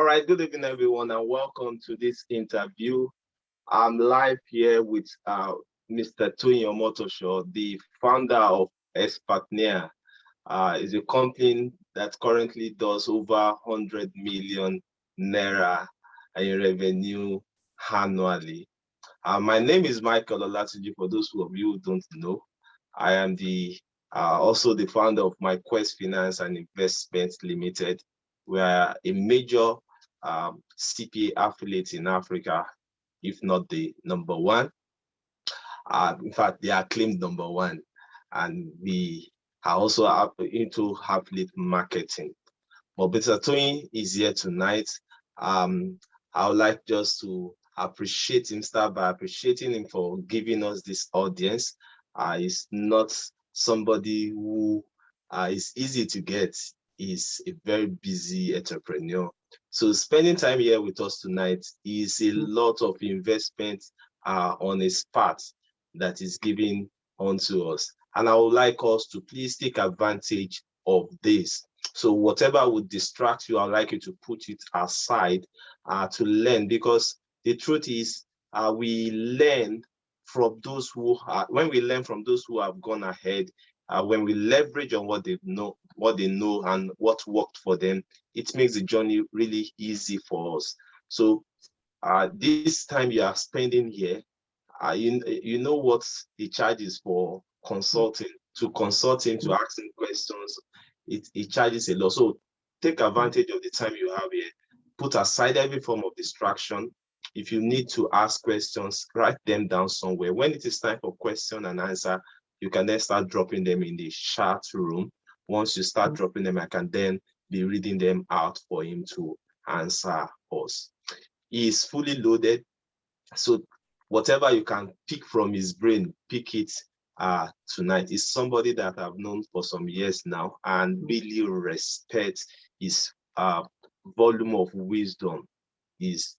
All right, good evening, everyone, and welcome to this interview. I'm live here with Mr. Toyin Omotoso, the founder of Expatnia. Is a company that currently does over 100 million naira in revenue annually. My name is Michael Olatunji. For those of you who don't know, I am also the founder of My Quest Finance and Investments Limited. We are a major CPA affiliate in Africa, if not the number one. In fact, they are claimed number one. And we are also into affiliate marketing. But Mr. Toyin is here tonight. I would like just to start by appreciating him for giving us this audience. He's not somebody who is easy to get. He's a very busy entrepreneur. So spending time here with us tonight is a lot of investment on his part that is given onto us. And I would like us to please take advantage of this. So whatever would distract you, I'd like you to put it aside to learn, because the truth is we learn from those who are, when we learn from those who have gone ahead, when we leverage on what they know and what worked for them, it makes the journey really easy for us. So this time you are spending here, you know what the charge is for consulting, to consulting, to asking questions. It charges a lot. So take advantage of the time you have here. Put aside every form of distraction. If you need to ask questions, write them down somewhere. When it is time for question and answer, you can then start dropping them in the chat room. Once you start dropping them, I can then be reading them out for him to answer us. He is fully loaded. So whatever you can pick from his brain, pick it tonight. Is somebody that I've known for some years now and really respect his volume of wisdom. Is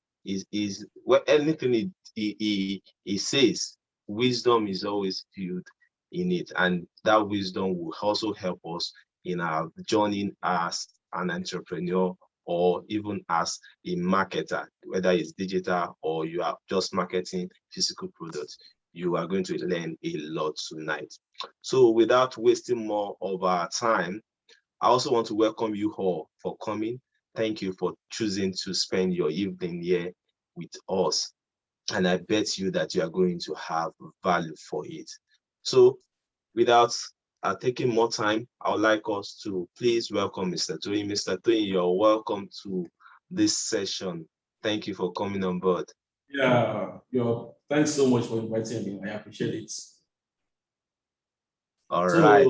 well, anything he says, wisdom is always filled in it, and that wisdom will also help us in our journey as an entrepreneur or even as a marketer, whether it's digital or you are just marketing physical products. You are going to learn a lot tonight. So without wasting more of our time, I also want to welcome you all for coming. Thank you for choosing to spend your evening here with us. And I bet you that you are going to have value for it. So without taking more time, I would like us to please welcome Mr. Toyin. Mr. Toyin, you're welcome to this session. Thank you for coming on board. Yeah, thanks so much for inviting me. I appreciate it. All right.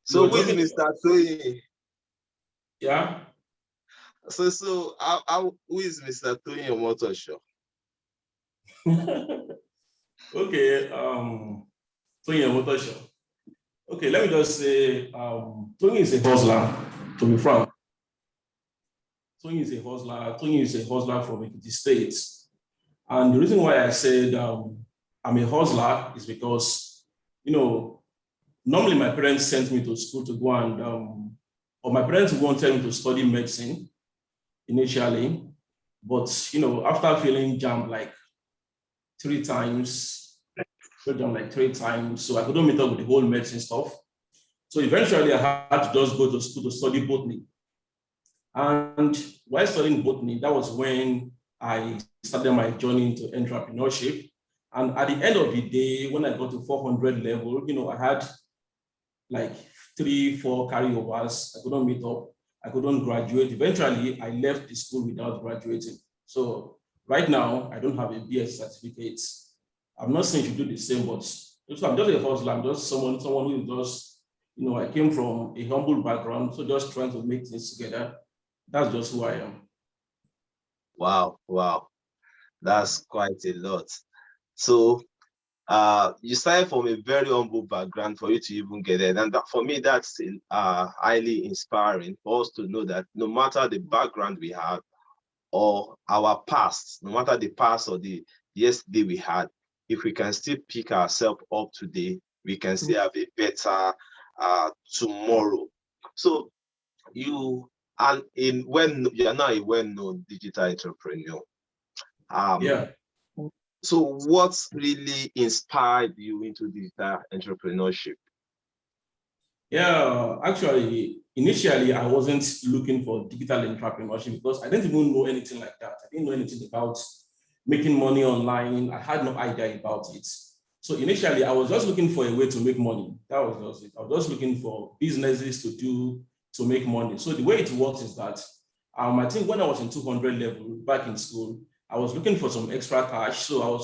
So who is Mr. Toyin? Yeah. So who is Mr. Toyin Omotoso? Okay, Toyin Omotoso. Okay, let me just say, Toyin is a hustler, to be frank. Toyin is a hustler from Ekiti State. And the reason why I said I'm a hustler is because, normally my parents sent me to school to go and, or my parents wanted me to study medicine initially, but, after failing JAMB like three times, so I couldn't meet up with the whole medicine stuff. So eventually I had to just go to school to study botany. And while studying botany, that was when I started my journey into entrepreneurship. And at the end of the day, when I got to 400 level, I had like 3-4 carryovers. I couldn't meet up. I couldn't graduate. Eventually, I left the school without graduating. So right now, I don't have a BS certificate. I'm not saying you do the same, but I'm just a hustler. I'm just someone who just, I came from a humble background, so just trying to make things together. That's just who I am. Wow. That's quite a lot. So you started from a very humble background for you to even get there. And for me, that's highly inspiring for us to know that no matter the background we have or our past, no matter the past or the yesterday we had, if we can still pick ourselves up today, we can still have a better tomorrow. So you And when you're now a well-known digital entrepreneur, Yeah. so what really inspired you into digital entrepreneurship? Yeah, actually, initially I wasn't looking for digital entrepreneurship because I didn't even know anything like that. I didn't know anything about making money online. I had no idea about it. So initially I was just looking for a way to make money. That was just it. I was just looking for businesses to do to make money. So the way it works is that I think when I was in 200 level back in school, I was looking for some extra cash. So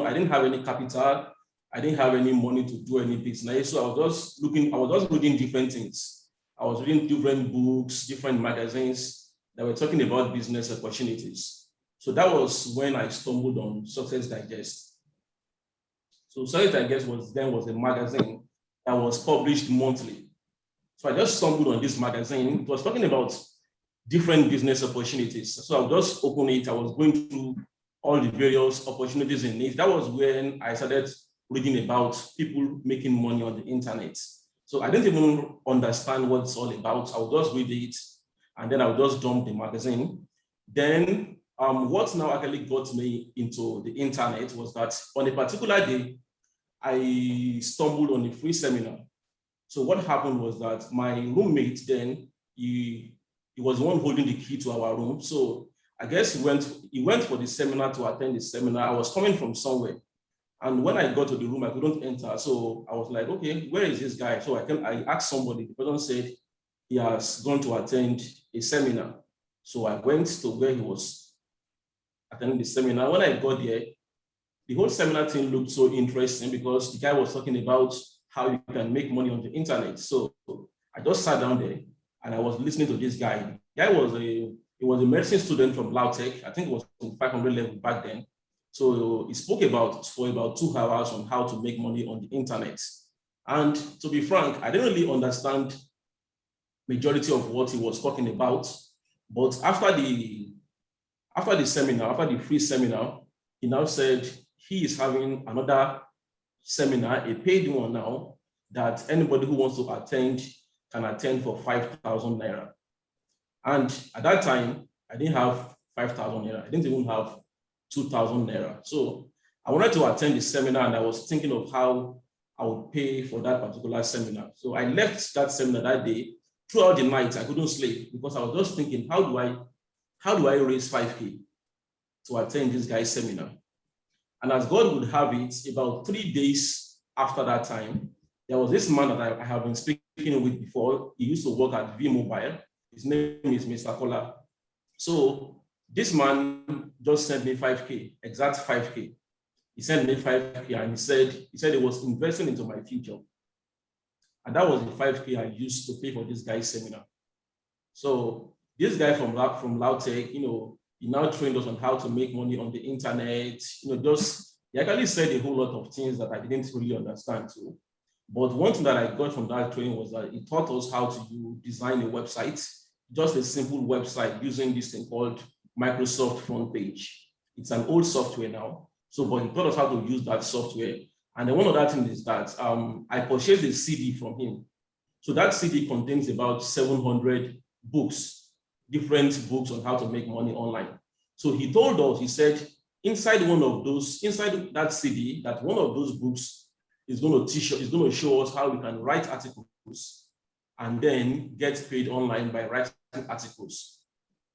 I didn't have any capital. I didn't have any money to do any business. So I was just reading different things. I was reading different books, different magazines that were talking about business opportunities. So that was when I stumbled on Success Digest. So Success Digest was a magazine that was published monthly. So I just stumbled on this magazine. It was talking about different business opportunities. So I just opened it. I was going through all the various opportunities in it. That was when I started reading about people making money on the internet. So I didn't even understand what it's all about. I would just read it and then I would just dump the magazine. Then what now actually got me into the internet was that on a particular day, I stumbled on a free seminar. So what happened was that my roommate then, he was the one holding the key to our room. So I guess he went for the seminar to attend the seminar. I was coming from somewhere. And when I got to the room, I couldn't enter. So I was like, okay, where is this guy? So I asked somebody. The person said he has gone to attend a seminar. So I went to where he was attending the seminar. When I got there, the whole seminar thing looked so interesting because the guy was talking about how you can make money on the internet. So I just sat down there and I was listening to this guy. The guy was a medicine student from Lautech. I think it was in 500 level back then. So he spoke for about 2 hours on how to make money on the internet. And to be frank, I didn't really understand majority of what he was talking about. But after the seminar, after the free seminar, he now said he is having another seminar, a paid one now, that anybody who wants to attend can attend for 5,000 naira. And at that time, I didn't have 5,000 naira. I didn't even have 2,000 naira. So I wanted to attend the seminar and I was thinking of how I would pay for that particular seminar. So I left that seminar that day. Throughout the night, I couldn't sleep because I was just thinking, how do I raise 5K to attend this guy's seminar? And as God would have it, about 3 days after that time, there was this man that I have been speaking with before. He used to work at V-Mobile. His name is Mr. Kola. So this man just sent me 5K, exact 5K. He sent me 5K and he said he was investing into my future. And that was the 5K I used to pay for this guy's seminar. So this guy from Lautech, he now trained us on how to make money on the internet. He actually said a whole lot of things that I didn't really understand too. But one thing that I got from that training was that he taught us how to design a website, just a simple website using this thing called Microsoft Front Page. It's an old software now. But he taught us how to use that software. And then one other thing is that I purchased a CD from him. So that CD contains about 700 books, different books on how to make money online. So he told us, he said, inside that CD, that one of those books is going to show us how we can write articles and then get paid online by writing articles.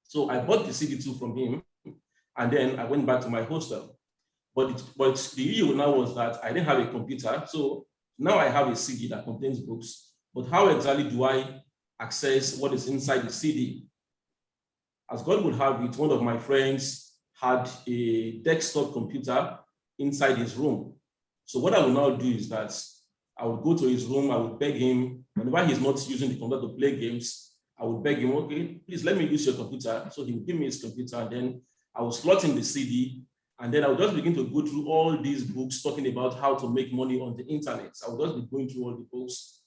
So I bought the CD too from him, and then I went back to my hostel. But the issue now was that I didn't have a computer. So now I have a CD that contains books. But how exactly do I access what is inside the CD? As God would have it, one of my friends had a desktop computer inside his room. So what I will now do is that I would go to his room, I would beg him, whenever he's not using the computer to play games, I would beg him, okay, please let me use your computer. So he would give me his computer, and then I would slot in the CD, and then I would just begin to go through all these books talking about how to make money on the internet. I would just be going through all the books.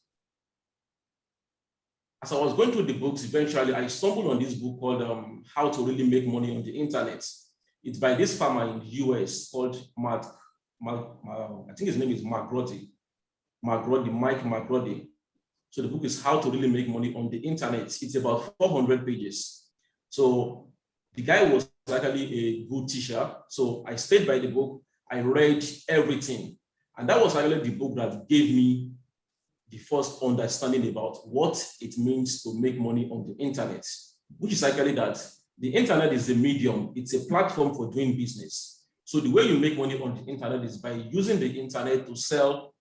As I was going through the books, eventually I stumbled on this book called How to Really Make Money on the Internet. It's by this farmer in the US called I think his name is Mike McGrody. So the book is How to Really Make Money on the Internet. It's about 400 pages. So the guy was actually a good teacher. So I stayed by the book. I read everything. And that was actually the book that gave me the first understanding about what it means to make money on the internet, which is actually that the internet is a medium. It's a platform for doing business. So the way you make money on the internet is by using the internet to sell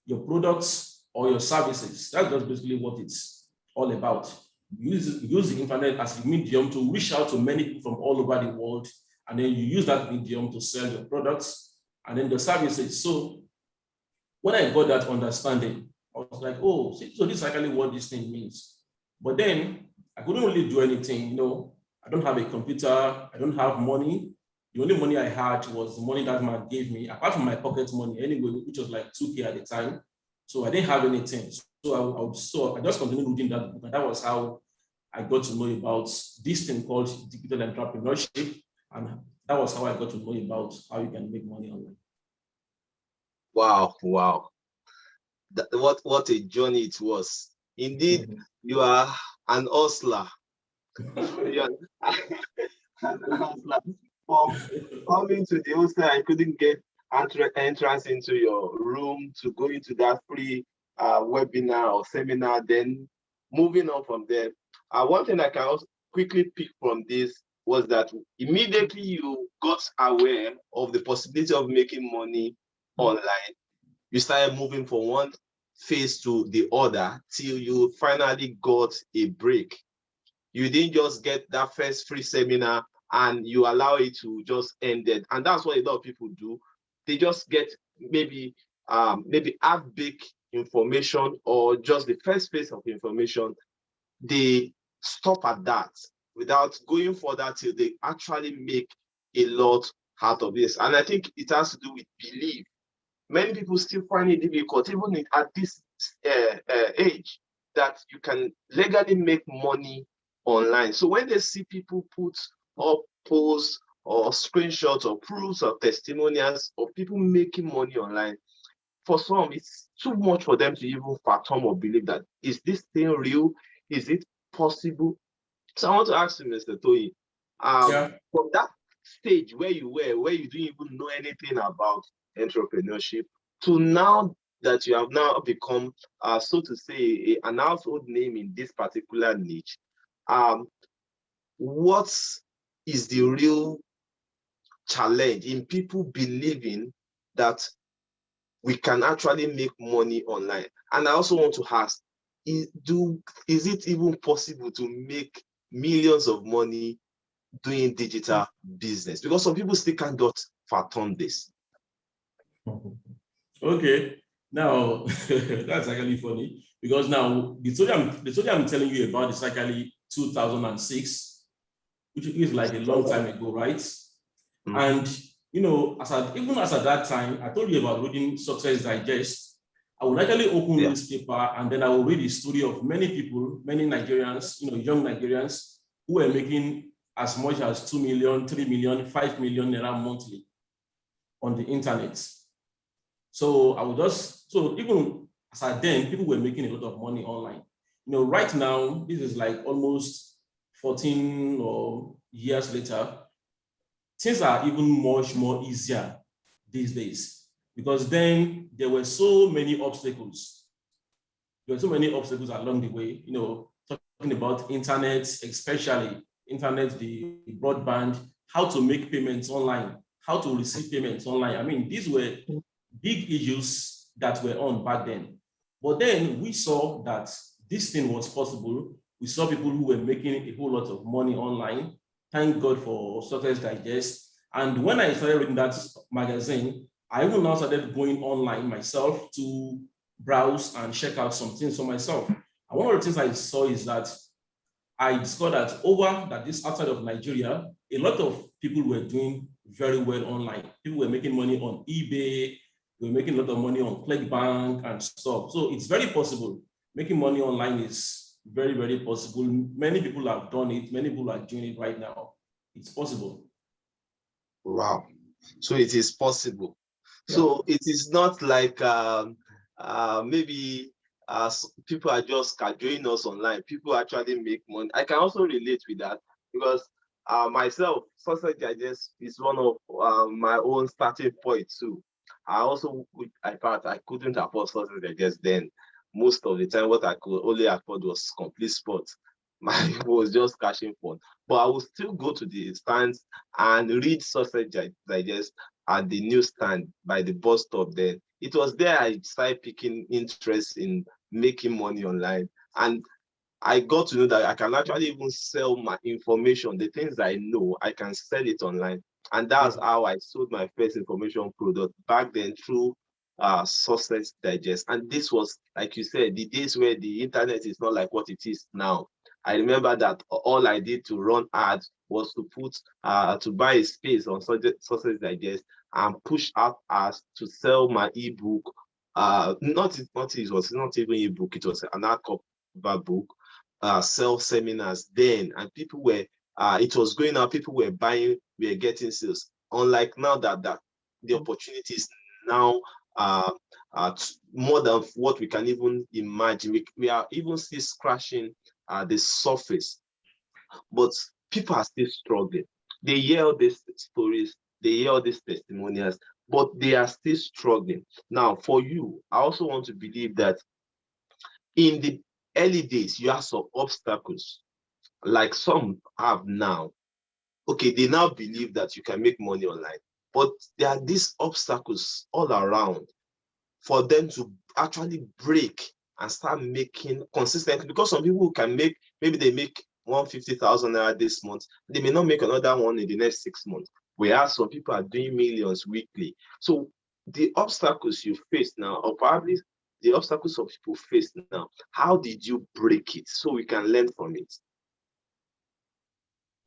your products or your services. That's just basically what it's all about. Use the internet as a medium to reach out to many people from all over the world, and then you use that medium to sell your products and then the services. So when I got that understanding, I was like, oh, so this is actually what this thing means. But then I couldn't really do anything. I don't have a computer. I don't have money. The only money I had was the money that man gave me, apart from my pocket money anyway, which was like 2K at the time. So I didn't have anything. So I just continued reading that book. And that was how I got to know about this thing called digital entrepreneurship. And that was how I got to know about how you can make money online. Wow. What a journey it was. Indeed, you are an hustler. You are an hustler. From coming to the hostel, I couldn't get entrance into your room to go into that free webinar or seminar. Then moving on from there, one thing I can also quickly pick from this was that immediately you got aware of the possibility of making money online. You started moving from one phase to the other till you finally got a break. You didn't just get that first free seminar and you allow it to just end it. And that's what a lot of people do. They just get maybe half-baked information or just the first phase of information. They stop at that without going further till they actually make a lot out of this. And I think it has to do with belief. Many people still find it difficult, even at this age, that you can legally make money online. So when they see people put up posts or screenshots or proofs or testimonials of people making money online, for some, it's too much for them to even fathom or believe that, is this thing real? Is it possible? So I want to ask you, Mr. Toyin, from that stage where you didn't even know anything about entrepreneurship, to now that you have now become, so to say, an household name in this particular niche, what is the real challenge in people believing that we can actually make money online? And I also want to ask, is it even possible to make millions of money doing digital business? Because some people still cannot fathom this. Okay, now that's actually funny, because now the story I'm telling you about is actually 2006, which is like a long time ago, right? And even as at that time, I told you about reading Success Digest. I would actually open newspaper and then I will read the story of many people, many Nigerians, young Nigerians who were making as much as 2 million, 3 million, 5 million naira monthly on the internet. So even as at then, people were making a lot of money online. Right now, this is like almost 14 or years later, things are even much more easier these days, because then there were so many obstacles. There were so many obstacles along the way, talking about internet, especially internet, the broadband, how to make payments online, how to receive payments online. I mean, these were big issues that were on back then. But then we saw that this thing was possible. We saw people who were making a whole lot of money online. Thank God for Success Digest. And when I started reading that magazine, I even now started going online myself to browse and check out some things for myself. And one of the things I saw is that I discovered that this outside of Nigeria, a lot of people were doing very well online. People were making money on eBay. They were making a lot of money on ClickBank and stuff. So it's very possible. Making money online is very, very possible. Many people have done it. Many people are doing it right now. It's possible. Wow. So it is possible. Yeah. So it is not like maybe people are just joining us online. People actually make money. I can also relate with that because myself, Sausage Digest is one of my own starting point too. I also, I thought I couldn't afford Sausage Digest then. Most of the time, what I could only afford was Complete Sports. My was just cashing fun. But I would still go to the stands and read Sausage Digest at the newsstand by the bus stop then. It was there I started picking interest in making money online. And I got to know that I can actually even sell my information, the things I know, I can sell it online. And that's how I sold my first information product back then through Success Digest. And this was, like you said, the days where the internet is not like what it is now. I remember that all I did to run ads was to put to buy a space on Success Digest and push out ads to sell my ebook. It was not even ebook, it was an hardcover book, sell seminars then, and people were it was going out, people were buying, we were getting sales. Unlike now that the opportunities now more than what we can even imagine. We are even still scratching the surface, but people are still struggling. They hear all these stories, they hear all these testimonials, but they are still struggling. Now, for you, I also want to believe that in the early days, you have some obstacles, like some have now. Okay, they now believe that you can make money online, but there are these obstacles all around for them to actually break and start making consistently. Because some people can make, maybe they make 150,000 naira this month, they may not make another one in the next 6 months. Whereas some people are doing millions weekly. So the obstacles you face now, or probably the obstacles of people face now, how did you break it so we can learn from it?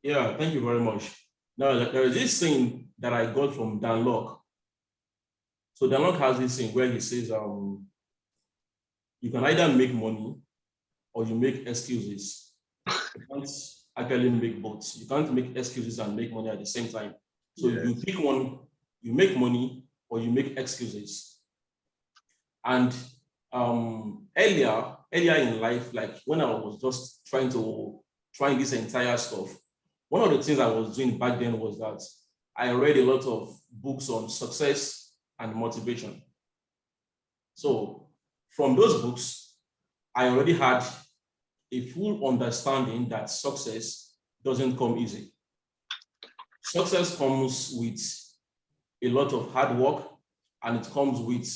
Yeah, thank you very much. Now, there is this thing that I got from Dan Lok. So Dan Lok has this thing where he says, you can either make money or you make excuses. You can't actually make both. You can't make excuses and make money at the same time. So Yes. you pick one, you make money or you make excuses. And earlier in life, like when I was just trying this entire stuff, one of the things I was doing back then was that I read a lot of books on success and motivation. So from those books, I already had a full understanding that success doesn't come easy. Success comes with a lot of hard work and it comes with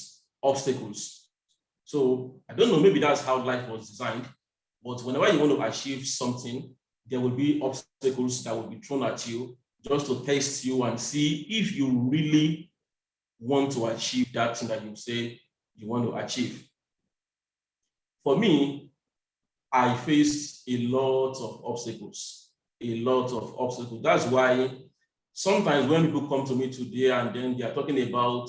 obstacles. So I don't know, maybe that's how life was designed, but whenever you want to achieve something, there will be obstacles that will be thrown at you just to test you and see if you really want to achieve that thing that you say you want to achieve. For me, I faced a lot of obstacles, That's why sometimes when people come to me today and then they are talking about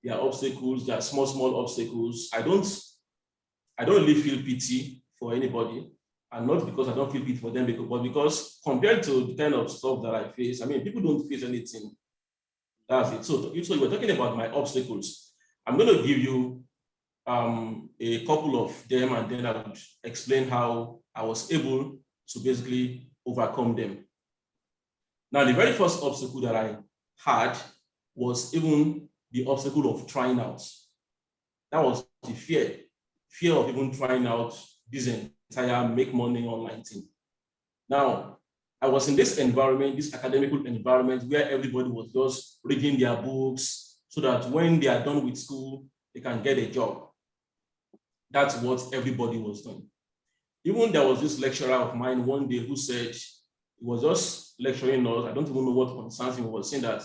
their obstacles, their small obstacles, I don't really feel pity for anybody. And not because I don't feel pity for them, but because compared to the kind of stuff that I face, I mean, people don't face anything. That's it. So you were talking about my obstacles. I'm going to give you a couple of them, and then I would explain how I was able to basically overcome them. Now, the very first obstacle that I had was even the obstacle of trying out. That was the fear of even trying out this entire make money online thing. Now, I was in this environment, this academic environment, where everybody was just reading their books so that when they are done with school, they can get a job. That's what everybody was doing. Even there was this lecturer of mine one day who said, he was just lecturing us, I don't even know what concerns him, was saying that,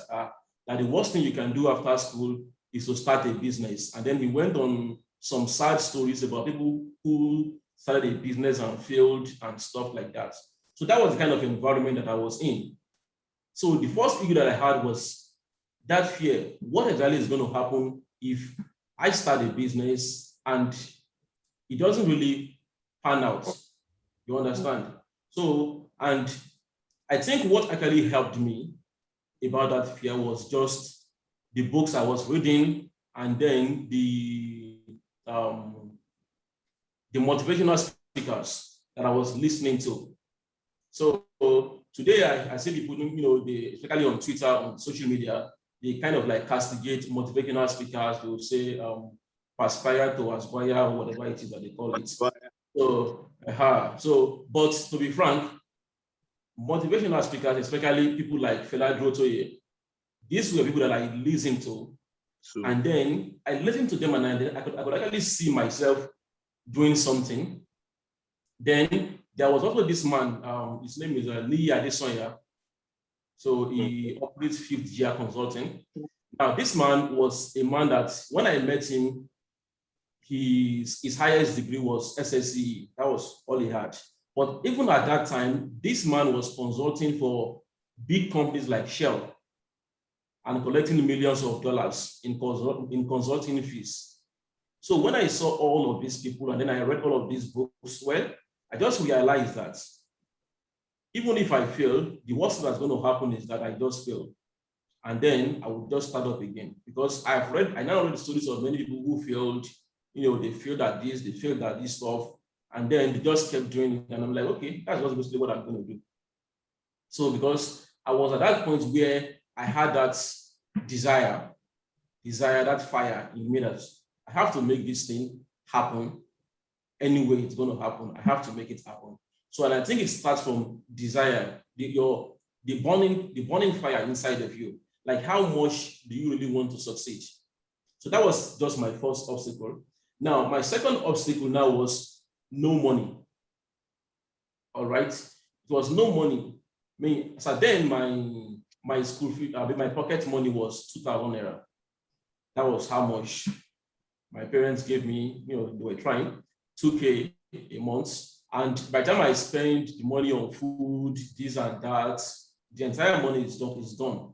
that the worst thing you can do after school is to start a business. And then he went on some sad stories about people who started a business and failed and stuff like that. So that was the kind of environment that I was in. So the first issue that I had was that fear. What exactly is going to happen if I start a business and it doesn't really pan out? You understand? So, and I think what actually helped me about that fear was just the books I was reading, and then the the motivational speakers that I was listening to. So today I see people, especially on Twitter, on social media, they kind of like castigate motivational speakers. They will say, perspire to aspire, or whatever it is that they call it. But to be frank, motivational speakers, especially people like Toyin, these were people that I listened to. And then I listened to them, and I could actually see myself doing something. Then there was also this man, his name is Lee Adesoya. So he operates Fifth Gear Consulting. Now, this man was a man that when I met him, his highest degree was SSCE. That was all he had. But even at that time, this man was consulting for big companies like Shell and collecting millions of dollars in consulting fees. So when I saw all of these people and then I read all of these books, well, I just realized that even if I fail, the worst that's going to happen is that I just fail. And then I will just start up again. Because I now read the stories of many people who failed, they failed at this, they failed at this stuff, and then they just kept doing it. And I'm like, okay, that's just basically what I'm going to do. So because I was at that point where I had that desire, that fire in me that I have to make this thing happen. Anyway, it's going to happen. I have to make it happen. So, and I think it starts from desire, the burning fire inside of you. Like, how much do you really want to succeed? So that was just my first obstacle. Now, my second obstacle now was no money. All right, it was no money. I mean, so then my school fee, my pocket money was 2,000 naira. That was how much my parents gave me. They were trying 2K a month. And by the time I spend the money on food, this and that, the entire money is done.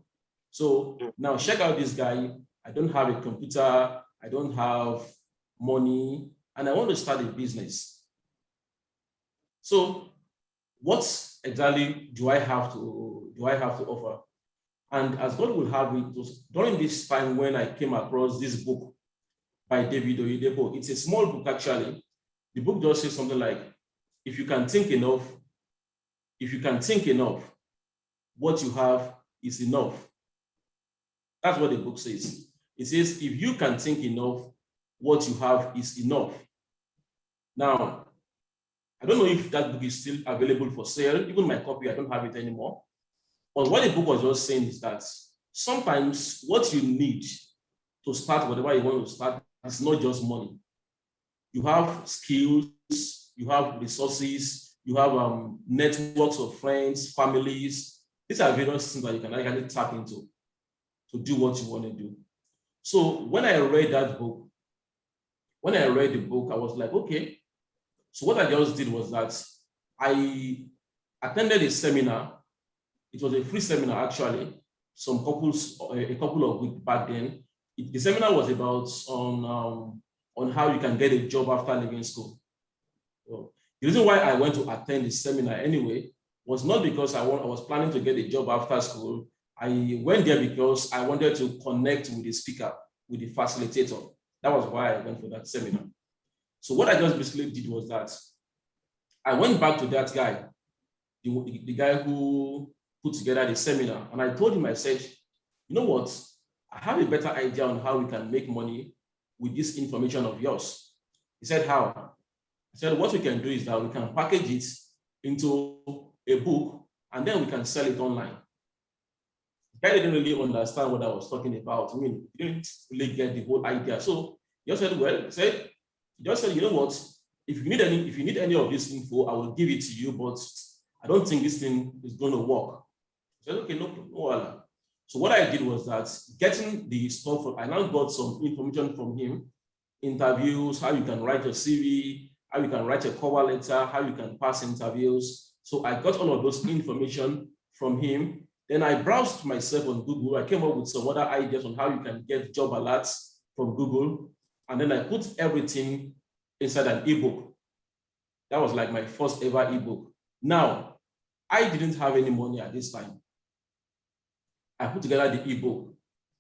So now check out this guy. I don't have a computer. I don't have money, and I want to start a business. So what exactly do I have to offer? And as God will have it, was during this time when I came across this book by David Oyedepo. It's a small book, actually. The book just says something like, if you can think enough, what you have is enough. That's what the book says. It says, if you can think enough, what you have is enough. Now, I don't know if that book is still available for sale. Even my copy, I don't have it anymore. But what the book was just saying is that sometimes what you need to start whatever you want to start is not just money. You have skills, you have resources, you have networks of friends, families. These are various things that you can actually tap into to do what you want to do. So when I read that book, I was like, okay. So what I just did was that I attended a seminar. It was a free seminar, actually. A couple of weeks back then. The seminar was about on how you can get a job after leaving school. So the reason why I went to attend the seminar anyway was not because I was planning to get a job after school. I went there because I wanted to connect with the speaker, with the facilitator. That was why I went for that seminar. So what I just basically did was that I went back to that guy, the guy who put together the seminar, and I told him, I said, you know what? I have a better idea on how we can make money with this information of yours. He said, how? I said, what we can do is that we can package it into a book, and then we can sell it online. The guy didn't really understand what I was talking about. I mean, he didn't really get the whole idea. So he just said, well, he just said, you know what? If you need any of this info, I will give it to you, but I don't think this thing is going to work. I said, okay, no. So what I did was that getting the stuff, I now got some information from him, interviews, how you can write a CV, how you can write a cover letter, how you can pass interviews. So I got all of those information from him. Then I browsed myself on Google. I came up with some other ideas on how you can get job alerts from Google. And then I put everything inside an ebook. That was like my first ever ebook. Now, I didn't have any money at this time. I put together the ebook.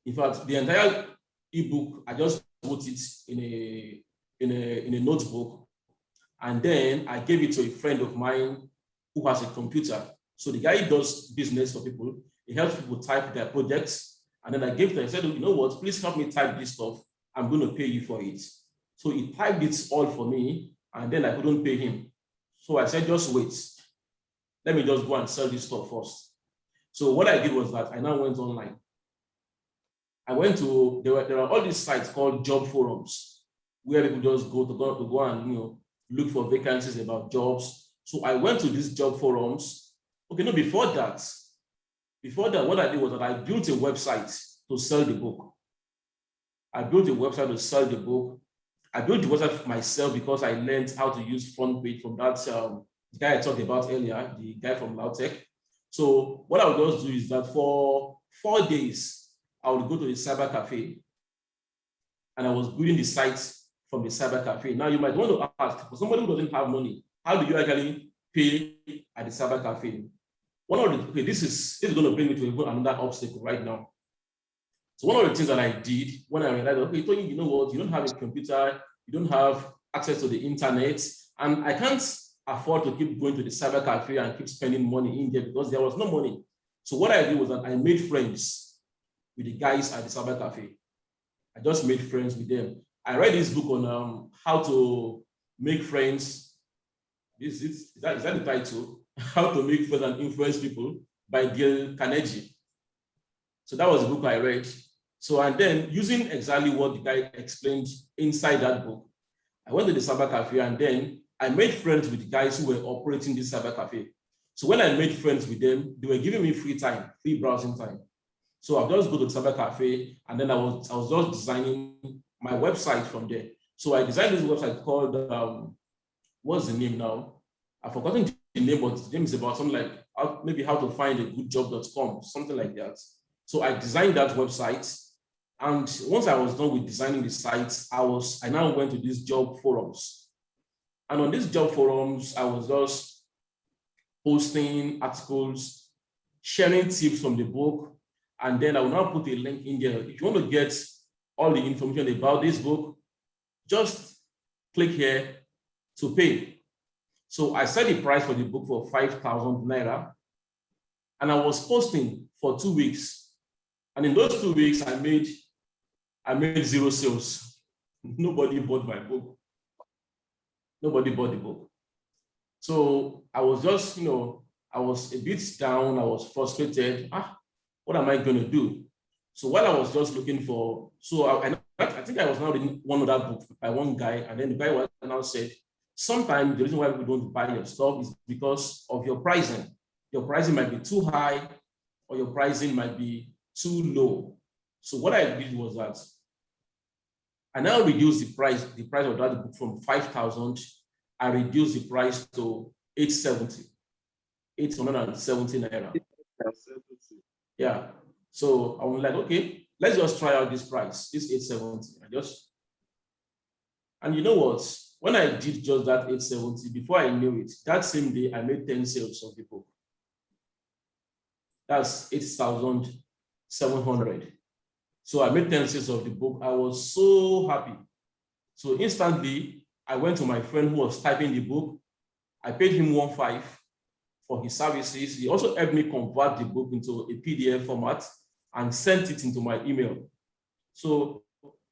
In fact, the entire ebook, I just put it in a notebook. And then I gave it to a friend of mine who has a computer. So the guy does business for people. He helps people type their projects. And then I gave them, I said, you know what, please help me type this stuff. I'm going to pay you for it. So he typed it all for me, and then I couldn't pay him. So I said, just wait. Let me just go and sell this stuff first. So what I did was that I now went online. I went to, there are all these sites called job forums where people just go and look for vacancies about jobs. So I went to these job forums. Okay, no, before that, what I did was that I built a website to sell the book. I built a website to sell the book. I built the website myself because I learned how to use front page from that guy I talked about earlier, the guy from Lautech. So what I would just do is that for 4 days, I would go to the cyber cafe and I was building the sites from the cyber cafe. Now you might want to ask, for somebody who doesn't have money, how do you actually pay at the cyber cafe? This is going to bring me to another obstacle right now. So one of the things that I did when I realized, okay, Toyin, you know what, you don't have a computer, you don't have access to the internet, and I can't afford to keep going to the cyber cafe and keep spending money in there because there was no money. So what I did was that I made friends with the guys at the cyber cafe. I just made friends with them. I read this book on how to make friends. Is that the title? How to Make Friends and Influence People by Dale Carnegie. So that was the book I read. So, and then using exactly what the guy explained inside that book, I went to the cyber cafe and then I made friends with the guys who were operating this cyber cafe. So when I made friends with them, they were giving me free browsing time. So I'll just go to the cyber cafe and then I was just designing my website from there. So I designed this website called, what's the name now? I've forgotten the name, but the name is about something like maybe how to find a good job.com, something like that. So I designed that website. And once I was done with designing the site, I now went to these job forums. And on these job forums, I was just posting articles, sharing tips from the book. And then I will now put a link in there. If you want to get all the information about this book, just click here to pay. So I set the price for the book for 5,000 naira. And I was posting for 2 weeks. And in those 2 weeks, I made 0 sales. Nobody bought my book. Nobody bought the book. So I was just, I was a bit down. I was frustrated. What am I going to do? So while I was just looking for, I think I was now reading one other book by one guy, and then the guy was now said, sometimes the reason why people don't buy your stuff is because of your pricing. Your pricing might be too high, or your pricing might be too low. So what I did was that I now reduced the price of that book from 5,000. I reduced the price to 870 naira. Yeah. So I was like, okay, let's just try out this price, this 870. And you know what? When I did just that 870, before I knew it, that same day I made 10 sales of the book. That's 8,700. So I made 10 sales of the book. I was so happy. So instantly, I went to my friend who was typing the book. I paid him 1.5 for his services. He also helped me convert the book into a PDF format and sent it into my email. So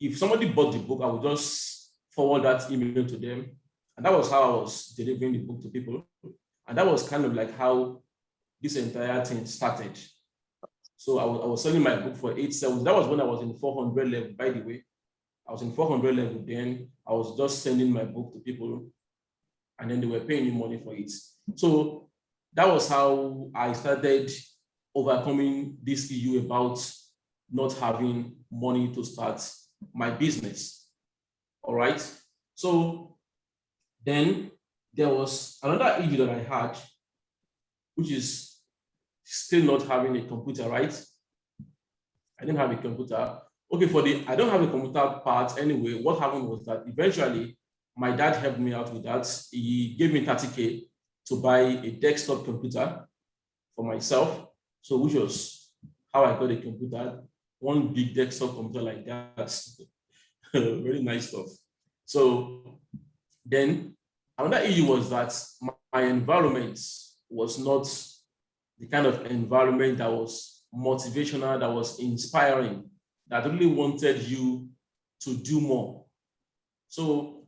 if somebody bought the book, I would just forward that email to them. And that was how I was delivering the book to people. And that was kind of like how this entire thing started. So I was selling my book for 870. That was when I was in 400 level, by the way. I was in 400 level then. I was just sending my book to people, and then they were paying me money for it. So that was how I started overcoming this issue about not having money to start my business. All right. So then there was another issue that I had, which is still not having a computer, right? I didn't have a computer. Okay, I don't have a computer part anyway. What happened was that eventually my dad helped me out with that. He gave me 30K to buy a desktop computer for myself. So which was how I got a computer, one big desktop computer like that. Very nice stuff. So then Another issue was that my environment was not the kind of environment that was motivational, that was inspiring, that really wanted you to do more. So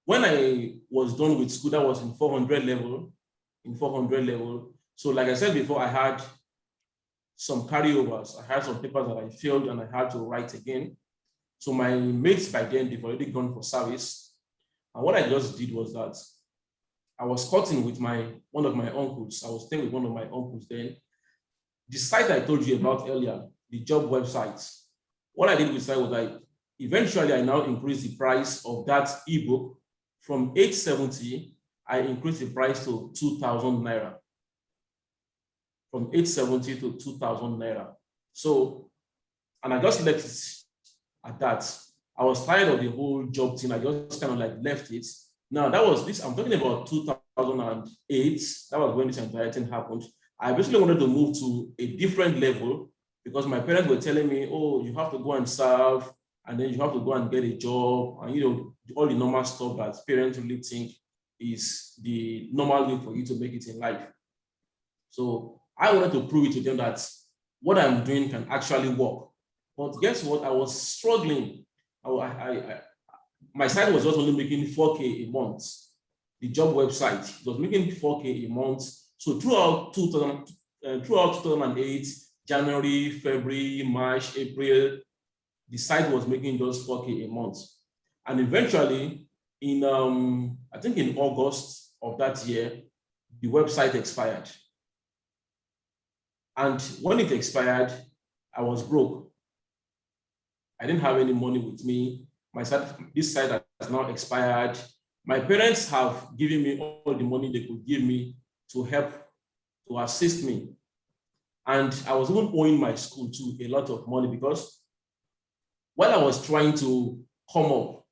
when I was done with school, that was in 400 level, So like I said before, I had some carryovers. I had some papers that I failed and I had to write again. So my mates by then, they've already gone for service. And what I just did was that I was cutting with one of my uncles. I was staying with one of my uncles then. The site I told you about earlier, the job website, what I did with that was eventually I now increased the price of that ebook from 870, I increased the price to 2,000 naira. From 870 to 2,000 naira. So, and I just left it at that. I was tired of the whole job thing. I just kind of like left it. Now that was this, I'm talking about 2008. That was when this entire thing happened. I basically wanted to move to a different level because my parents were telling me, oh, you have to go and serve, and then you have to go and get a job, and all the normal stuff that parents really think is the normal way for you to make it in life. So I wanted to prove it to them that what I'm doing can actually work. But guess what? I was struggling. My site was just only making 4K a month. The job website was making 4K a month. So throughout 2008, January, February, March, April, the site was making just 4K a month. And eventually, I think in August of that year, the website expired. And when it expired, I was broke. I didn't have any money with me. This site has now expired. My parents have given me all the money they could give me to help, to assist me. And I was even owing my school too a lot of money because while I was trying to come up,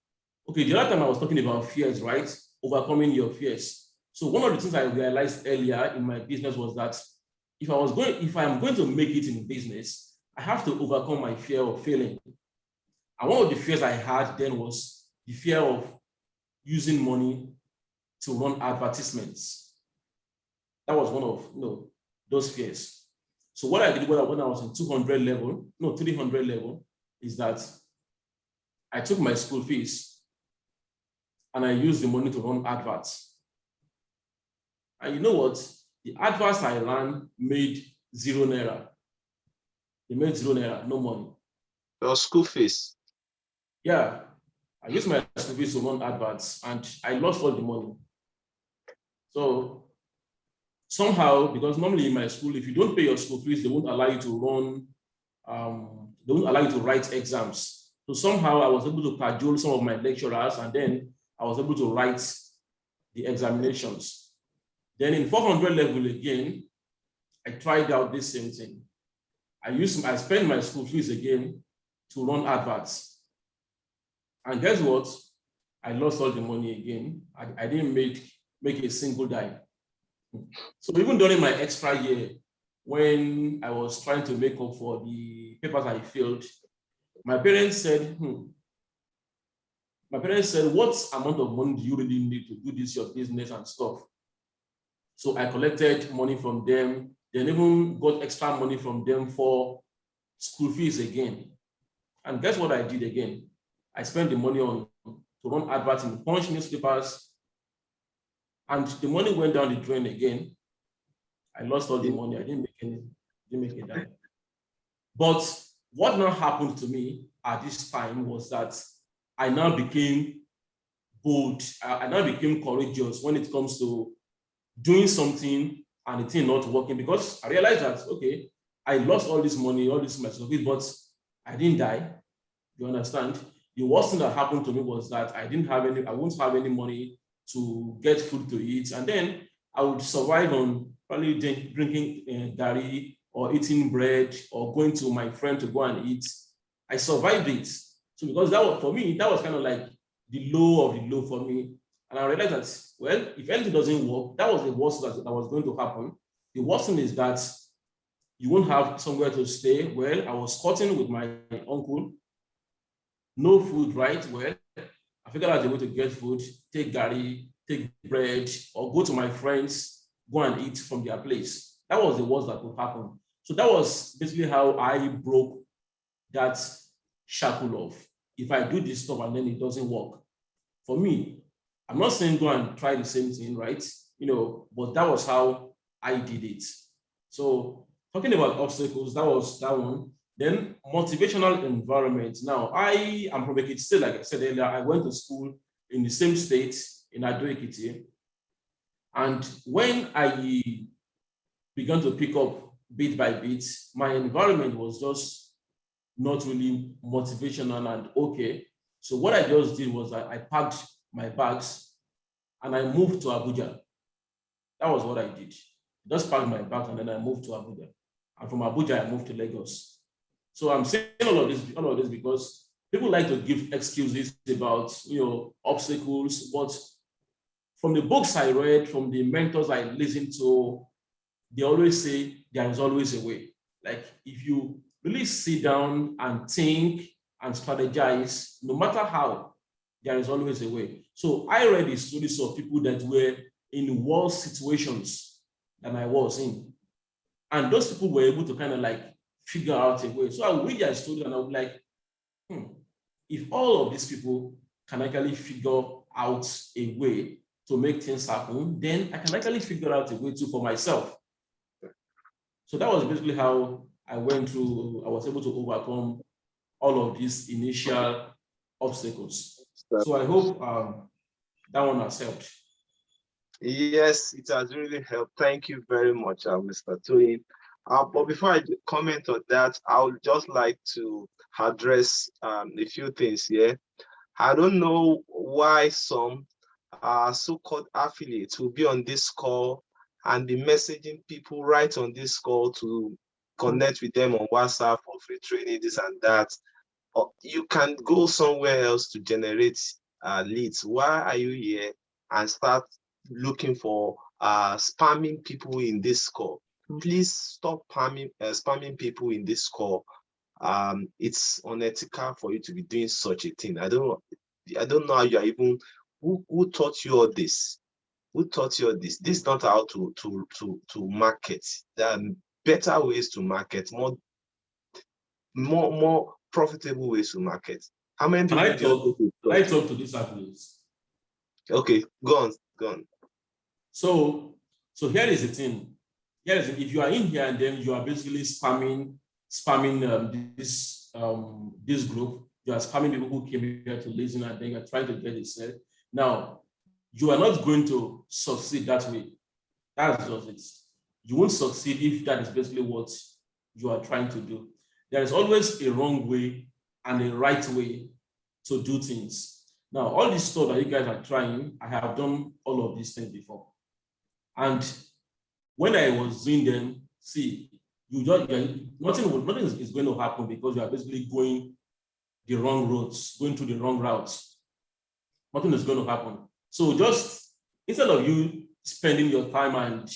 okay, the other time I was talking about fears, right? Overcoming your fears. So one of the things I realized earlier in my business was that if I'm going to make it in business, I have to overcome my fear of failing. And one of the fears I had then was the fear of using money to run advertisements. That was one of those fears. So what I did when I was in 300 level, is that I took my school fees and I used the money to run adverts. And you know what? The adverts I ran made 0 naira. They made 0 naira, no money. Your school fees? Yeah, I used my school fees to run adverts and I lost all the money. So somehow, because normally in my school, if you don't pay your school fees, they won't allow you to run, they won't allow you to write exams. So somehow I was able to cajole some of my lecturers and then I was able to write the examinations. Then in 400 level again, I tried out this same thing. I spent my school fees again to run adverts. And guess what? I lost all the money again. I didn't make a single dime. So even during my extra year, when I was trying to make up for the papers I failed, my parents said, what amount of money do you really need to do this, your business and stuff? So I collected money from them, then even got extra money from them for school fees again. And guess what I did again? I spent the money to run adverts in Punch newspapers, and the money went down the drain again. I lost all the money. I didn't make a dime. But what now happened to me at this time was that I now became bold. I now became courageous when it comes to doing something and the thing not working, because I realized that, okay, I lost all this money, all this myself, but I didn't die. You understand? The worst thing that happened to me was that I won't have any money to get food to eat. And then I would survive on probably drinking gari or eating bread or going to my friend to go and eat. I survived it. So because that was, for me, that was kind of like the low of the low for me. And I realized that, well, if anything doesn't work, that was the worst that was going to happen. The worst thing is that you won't have somewhere to stay. Well, I was cutting with my uncle. No food, right? Well, I figured out a way to get food, take gari, take bread, or go to my friends, go and eat from their place. That was the worst that could happen. So that was basically how I broke that shackle of, if I do this stuff and then it doesn't work. For me, I'm not saying go and try the same thing, right? But that was how I did it. So talking about obstacles, that was that one. Then motivational environment. Now, I am from Ekiti State, like I said earlier. I went to school in the same state in Ado Ekiti. And when I began to pick up bit by bit, my environment was just not really motivational and okay. So what I just did was I packed my bags and I moved to Abuja. That was what I did. Just packed my bags and then I moved to Abuja. And from Abuja, I moved to Lagos. So I'm saying all of this because people like to give excuses about obstacles, but from the books I read, from the mentors I listened to, they always say there is always a way. Like if you really sit down and think and strategize, no matter how, there is always a way. So I read the stories of people that were in worse situations than I was in. And those people were able to kind of like figure out a way. So I would read their story and I would be like, if all of these people can actually figure out a way to make things happen, then I can actually figure out a way too for myself. So that was basically how I was able to overcome all of these initial obstacles. So I hope that one has helped. Yes, it has really helped. Thank you very much, Mr. Toyin. But before I comment on that, I would just like to address a few things here. I don't know why some so-called affiliates will be on this call and be messaging people right on this call to connect with them on WhatsApp for free training, this and that. Or you can go somewhere else to generate leads. Why are you here and start looking for spamming people in this call? Please stop spamming people in this call. It's unethical for you to be doing such a thing. I don't know how you are even, who taught you all this? Who taught you all this? This is not how to market. There are better ways to market, more profitable ways to market. How many Can I talk to these affiliates? Okay, go on. So here is the thing. If you are in here and then you are basically spamming this group, you are spamming people who came here to listen and then you're trying to get it said. Now, you are not going to succeed that way. That's just it. You won't succeed if that is basically what you are trying to do. There is always a wrong way and a right way to do things. Now, all this stuff that you guys are trying, I have done all of these things before. And when I was doing them, nothing is going to happen because you are basically going the wrong roads, going through the wrong routes. Nothing is going to happen. So just instead of you spending your time and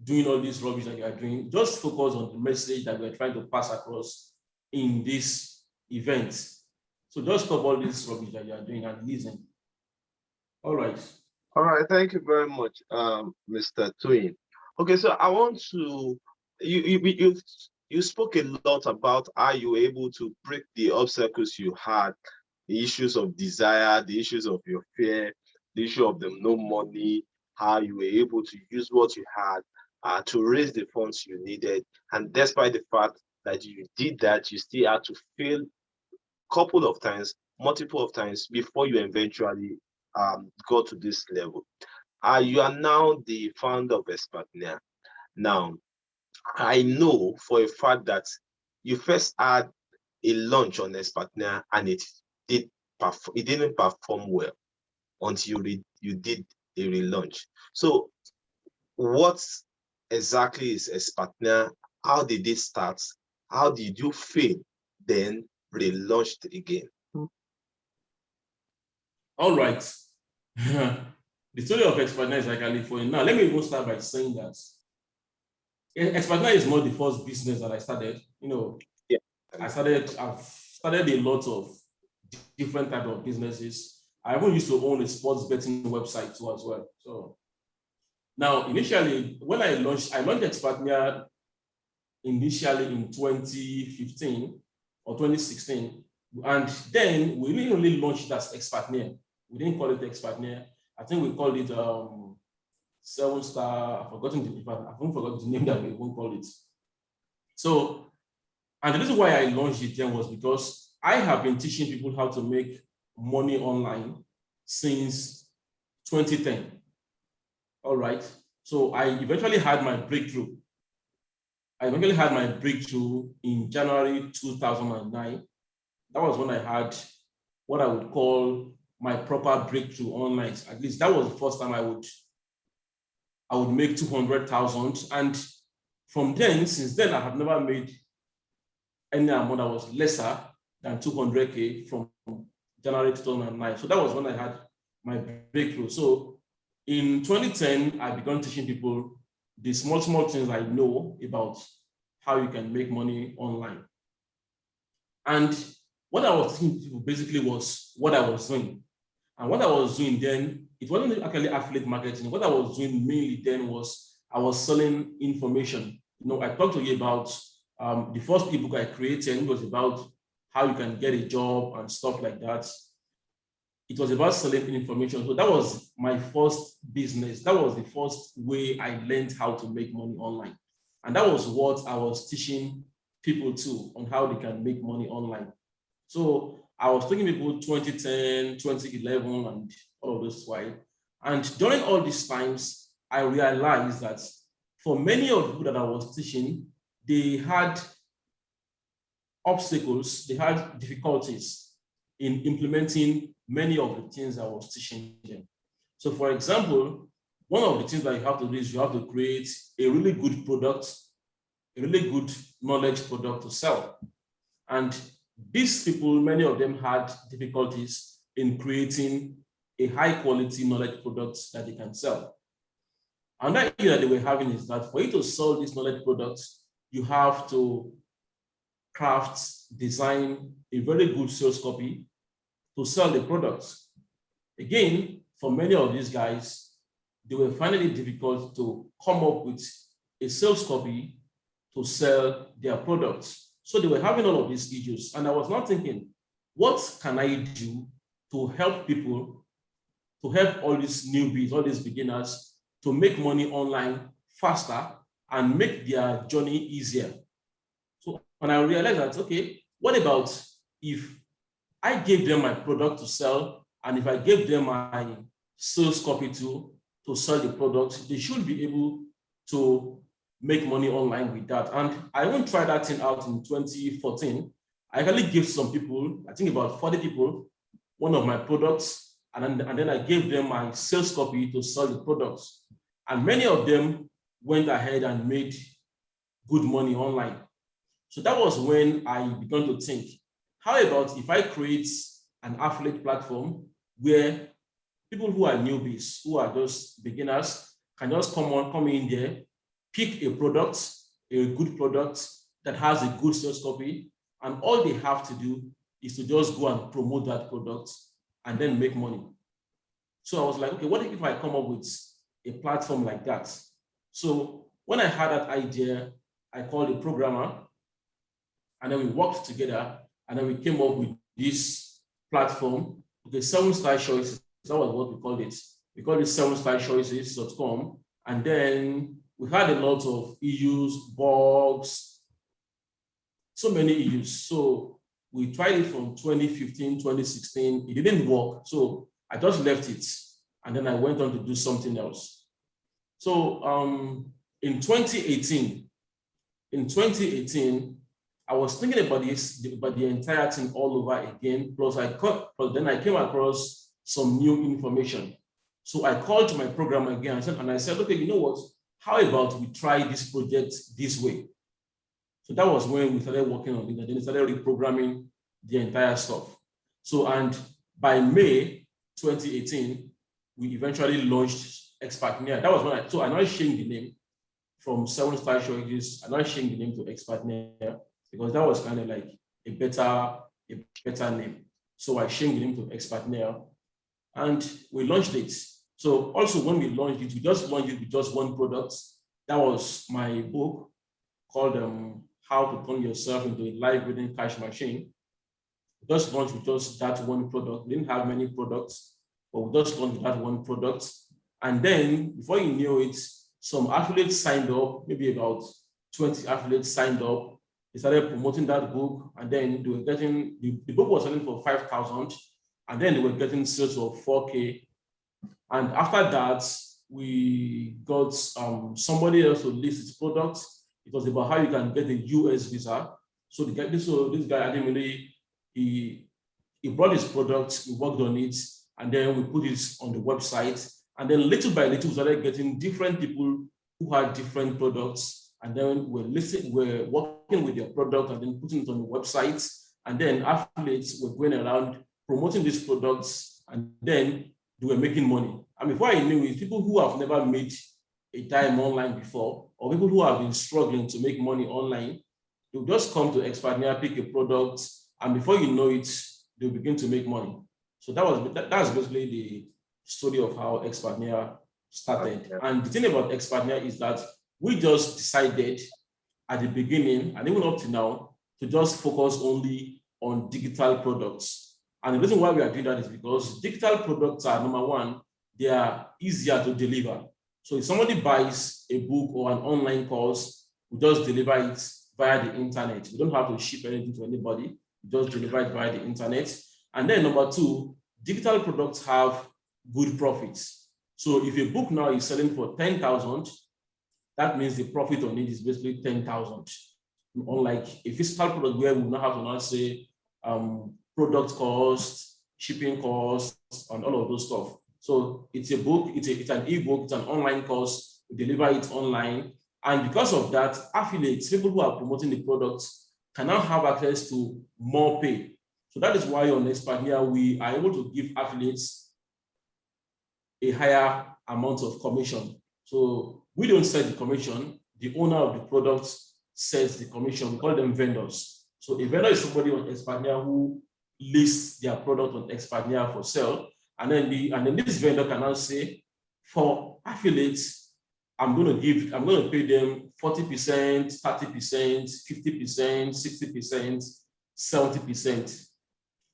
doing all this rubbish that you are doing, just focus on the message that we're trying to pass across in this event. So just stop all this rubbish that you are doing and listen. All right. All right. Thank you very much, Mr. Toyin. Okay, so I want to, you spoke a lot about how you were able to break the obstacles you had, the issues of desire, the issues of your fear, the issue of them no money, how you were able to use what you had to raise the funds you needed. And despite the fact that you did that, you still had to fail couple of times, multiple of times before you eventually got to this level. You are now the founder of Expatnia. Now, I know for a fact that you first had a launch on Expatnia and it didn't perform well until you did a relaunch. So, what exactly is Expatnia? How did it start? How did you fail? Then relaunched again. All right. The story of Expatnia is actually funny. Now, let me even start by saying that Expatnia is not the first business that I started. Yeah. I've started a lot of different type of businesses. I even used to own a sports betting website too as well. So now, initially, when I launched Expertnia initially in 2015 or 2016. And then we didn't really launch it as Expertnia. We didn't call it Expertnia. I think we called it 7-star. I've forgotten the name that we won't call it. So, and the reason why I launched it then was because I have been teaching people how to make money online since 2010. All right. So I eventually had my breakthrough. In January 2009. That was when I had what I would call my proper breakthrough online. At least that was the first time I would make 200,000. And since then, I have never made any amount that was lesser than 200K from January 2009. So that was when I had my breakthrough. So in 2010, I began teaching people the small things I know about how you can make money online. And what I was teaching people basically was what I was doing. And what I was doing then, it wasn't actually affiliate marketing. What I was doing mainly then was I was selling information. I talked to you about the first ebook I created. It was about how you can get a job and stuff like that. It was about selling information. So that was my first business. That was the first way I learned how to make money online. And that was what I was teaching people too, on how they can make money online. So I was taking people 2010, 2011, and all of this while. And during all these times, I realized that for many of the people that I was teaching, they had obstacles, they had difficulties in implementing many of the things I was teaching them. So for example, one of the things that you have to do is you have to create a really good product, a really good knowledge product to sell. And these people, many of them had difficulties in creating a high quality knowledge product that they can sell. Another issue that they were having is that for you to sell these knowledge products, you have to craft, design a very good sales copy to sell the products. Again, for many of these guys, they were finding it difficult to come up with a sales copy to sell their products. So they were having all of these issues. And I was not thinking, what can I do to help people, to help all these newbies, all these beginners to make money online faster and make their journey easier? So when I realized that, okay, what about if I gave them my product to sell, and if I gave them my sales copy to sell the product, they should be able to make money online with that. And I even tried that thing out in 2014. I actually gave some people, I think about 40 people, one of my products, and then I gave them my sales copy to sell the products. And many of them went ahead and made good money online. So that was when I began to think, how about if I create an affiliate platform where people who are newbies, who are just beginners, can just come in there, pick a product, a good product that has a good sales copy, and all they have to do is to just go and promote that product and then make money. So I was like, okay, what if I come up with a platform like that? So when I had that idea, I called a programmer, and then we worked together, and then we came up with this platform, okay, 7-star choices. That was what we called it. We called it 7starchoices.com. And then we had a lot of issues, bugs, so many issues. So we tried it from 2015, 2016. It didn't work. So I just left it. And then I went on to do something else. So in 2018, I was thinking about the entire thing all over again. Plus, then I came across some new information. So I called to my programmer again and I said, okay, you know what? How about we try this project this way? So that was when we started working on it, and then we started reprogramming the entire stuff. So, and by May 2018, we eventually launched Expertnia. That was when I now changed the name from 7-star choices. I now changed the name to Expertnia because that was kind of like a better name. So I changed the name to Expertnia. and we launched it. So also when we launched it, we just launched it with just one product. That was my book called How to Turn Yourself into a Live Reading Cash Machine. We just launched with just that one product. We didn't have many products, but we just launched with that one product. And then before you knew it, some affiliates signed up, maybe about 20 affiliates signed up. They started promoting that book, and then they were getting, the book was selling for 5,000, and then they were getting sales of 4K. And after that, we got somebody else to list his products. It was about how you can get a US visa. So this guy, I didn't really, he brought his products, we worked on it, and then we put it on the website. And then little by little, we started getting different people who had different products. And then we're working with their product and then putting it on the website. And then affiliates were going around promoting these products, and then they were making money. And before I knew it, people who have never made a dime online before, or people who have been struggling to make money online, they'll just come to Expertnia, pick a product, and before you know it, they'll begin to make money. So that's basically the story of how Expertnia started. Okay. And the thing about Expertnia is that we just decided at the beginning, and even up to now, to just focus only on digital products. And the reason why we are doing that is because digital products are, number one, they are easier to deliver. So if somebody buys a book or an online course, we just deliver it via the internet. We don't have to ship anything to anybody. We just deliver it via the internet. And then number two, digital products have good profits. So if a book now is selling for 10,000, that means the profit on it is basically 10,000. Unlike a physical product where we now have to now say product cost, shipping costs, and all of those stuff. So it's a book, it's an ebook, it's an online course, we deliver it online. And because of that, affiliates, people who are promoting the products, can now have access to more pay. So that is why on Expertnia, we are able to give affiliates a higher amount of commission. So we don't set the commission, the owner of the product sets the commission. We call them vendors. So a vendor is somebody on Expertnia who lists their product on Expertnia for sale. And then this vendor can now say, for affiliates, I'm going to pay them 40%, 30%, 50%, 60%, 70%.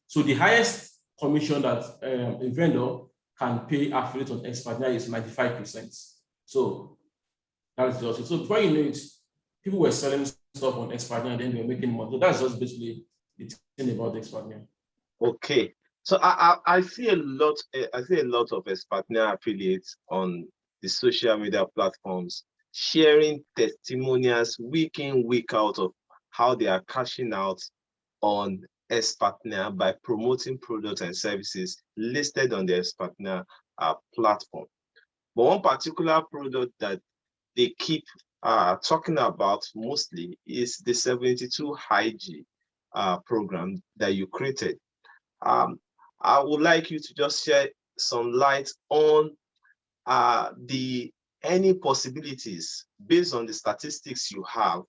So the highest commission that a vendor can pay affiliates on Expertnia is 95%. So that is also. So before you know it, people were selling stuff on Expertnia and then they were making money. So that's just basically the thing about Expertnia. Okay. So I see a lot of Expertnia affiliates on the social media platforms sharing testimonials week in, week out of how they are cashing out on Expertnia by promoting products and services listed on the Expertnia platform. But one particular product that they keep talking about mostly is the 72 High G program that you created. I would like you to just share some light on any possibilities based on the statistics you have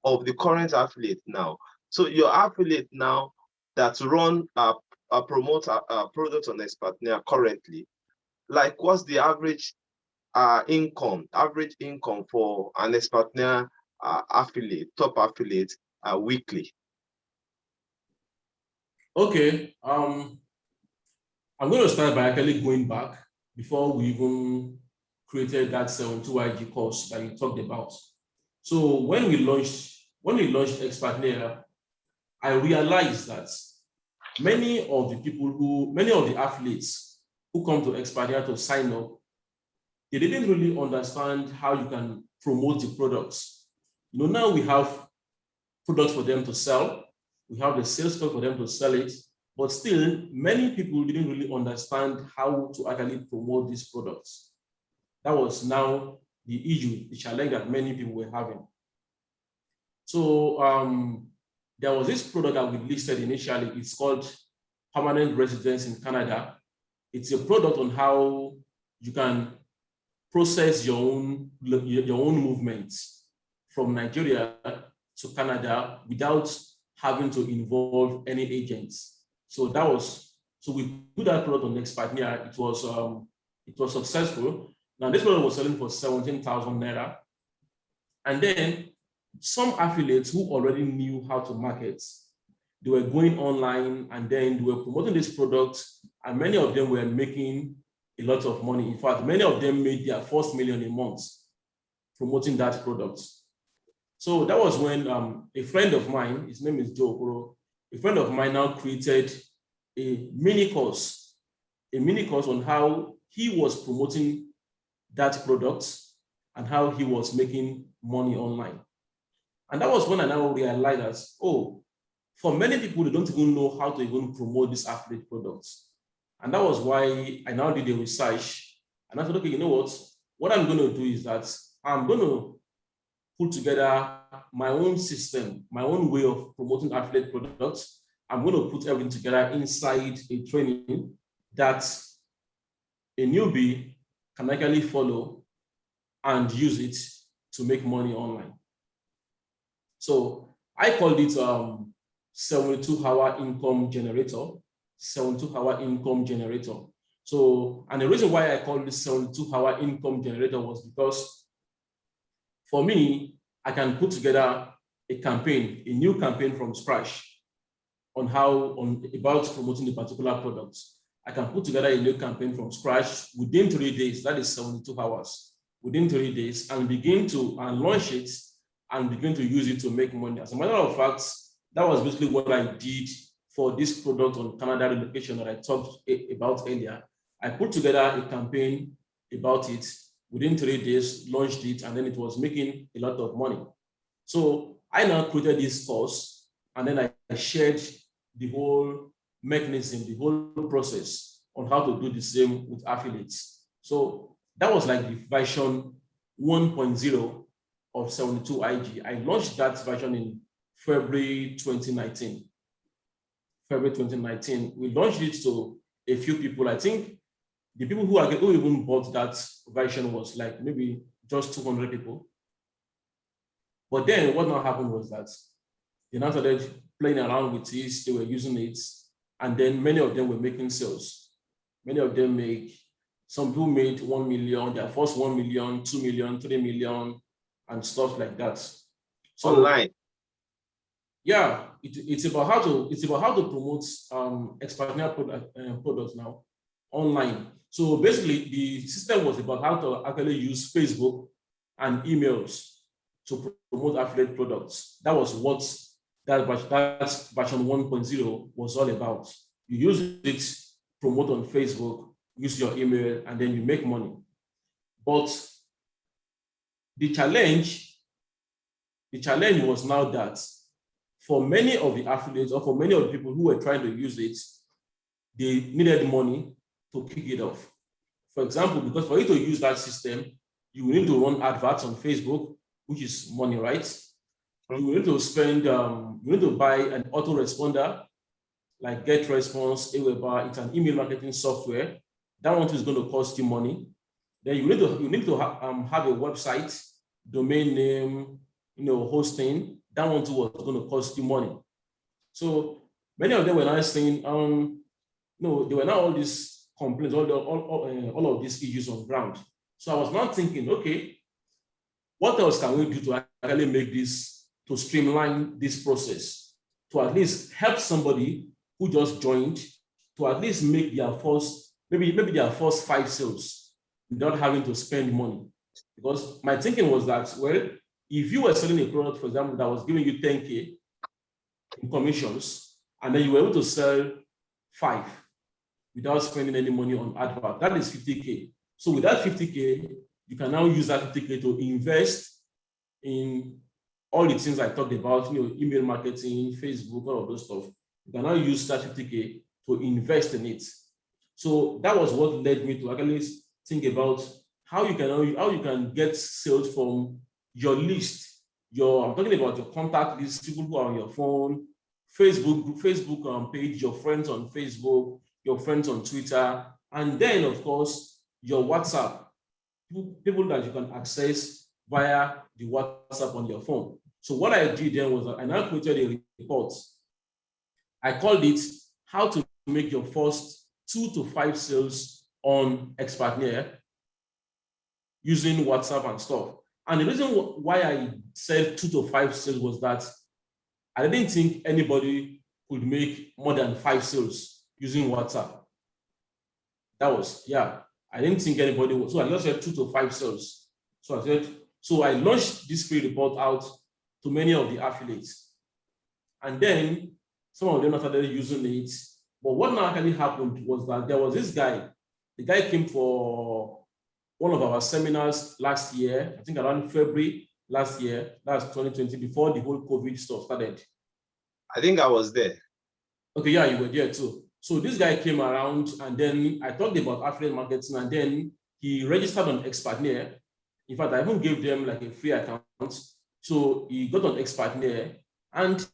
of the current affiliate now. So your affiliate now that run promote products on Expertnia currently, like what's the average income for an Expertnia affiliate, top affiliate weekly? Okay, I'm going to start by actually going back before we even created that 72 IG course that you talked about. So when we launched Expertnia, I realized that many of the affiliates who come to Expertnia to sign up, they didn't really understand how you can promote the products. Now we have products for them to sell. We have the sales code for them to sell it, but still many people didn't really understand how to actually promote these products. That was now the issue, the challenge that many people were having. So there was this product that we listed initially. It's called Permanent Residence in Canada. It's a product on how you can process your own movements from Nigeria to Canada without having to involve any agents. So that was So we put that product on Expatnia. It was successful. Now this product was selling for 17,000 naira. And then some affiliates who already knew how to market, they were going online and then they were promoting this product, and many of them were making a lot of money. In fact, many of them made their first million a month promoting that product. So that was when a friend of mine, his name is Joe Okoro, a friend of mine now created a mini course on how he was promoting that product and how he was making money online. And that was when I now realized that, oh, for many people, they don't even know how to even promote these affiliate products. And that was why I now did the research. And I thought, okay, you know what I'm going to do is that I'm going to put together my own system, my own way of promoting affiliate products. I'm going to put everything together inside a training that a newbie can actually follow and use it to make money online. So I called it 72-hour income generator, 72-hour income generator. So, and the reason why I called this 72-hour income generator was because for me, I can put together a campaign, a new campaign from scratch about promoting a particular product. I can put together a new campaign from scratch within 3 days, that is 72 hours, within 3 days, and begin to launch it and begin to use it to make money. As a matter of fact, that was basically what I did for this product on Canada relocation that I talked about earlier. I put together a campaign about it within 3 days, launched it, and then it was making a lot of money. So I now created this course, and then I shared the whole mechanism, the whole process on how to do the same with affiliates. So that was like the version 1.0 of 72IG. I launched that version in February 2019. February 2019, we launched it to a few people. I think the people who even bought that version was like maybe just 200 people. But then what now happened was that they now started playing around with this, they were using it, and then many of them were making sales. Many of them some people made 1 million, their first 1 million, 2 million, 3 million, and stuff like that. So online. Yeah, it's about how to promote Expatnia products now online. So basically, the system was about how to actually use Facebook and emails to promote affiliate products. That was what that version 1.0 was all about. You use it, promote on Facebook, use your email, and then you make money. But the challenge was now that for many of the affiliates or for many of the people who were trying to use it, they needed money to kick it off. For example, because for you to use that system, you will need to run adverts on Facebook, which is money, right? You will need to spend, you need to buy an autoresponder like GetResponse, Aweber. It's an email marketing software. That one is going to cost you money. Then you need to have a website, domain name, hosting. That one too was going to cost you money. So many of them were now saying, there were now all these complaints, all of these issues on ground. So I was now thinking, okay, what else can we do to actually make this, to streamline this process, to at least help somebody who just joined to at least make their first, maybe their first 5 sales without having to spend money. Because my thinking was that, well, if you were selling a product, for example, that was giving you 10K in commissions, and then you were able to sell 5 without spending any money on advert, that is 50K. So with that 50K, you can now use that 50K to invest in all the things I talked about, email marketing, Facebook, all of those stuff. You can now use that 50K to invest in it. So that was what led me to actually think about how you can get sales from your list. I'm talking about your contact list, people who are on your phone, Facebook page, your friends on Facebook, your friends on Twitter, and then of course your WhatsApp, people that you can access via the WhatsApp on your phone. So what I did then was that I now created a report. I called it "How to make your first 2 to 5 sales on Expertnaire using WhatsApp and stuff. And the reason why I said 2 to 5 sales was that I didn't think anybody could make more than 5 sales using WhatsApp. That was, yeah, I didn't think anybody would. So I just said 2 to 5 sales. So I launched this free report out to many of the affiliates. And then some of them started using it. But what now actually happened was that there was this guy. The guy came for one of our seminars last year, I think around February last year, that's 2020, before the whole COVID stuff started. I think I was there. Okay, yeah, you were there too. So this guy came around, and then I talked about affiliate marketing, and then he registered on Expertnaire. In fact, I even gave them like a free account. So he got on Expertnaire, and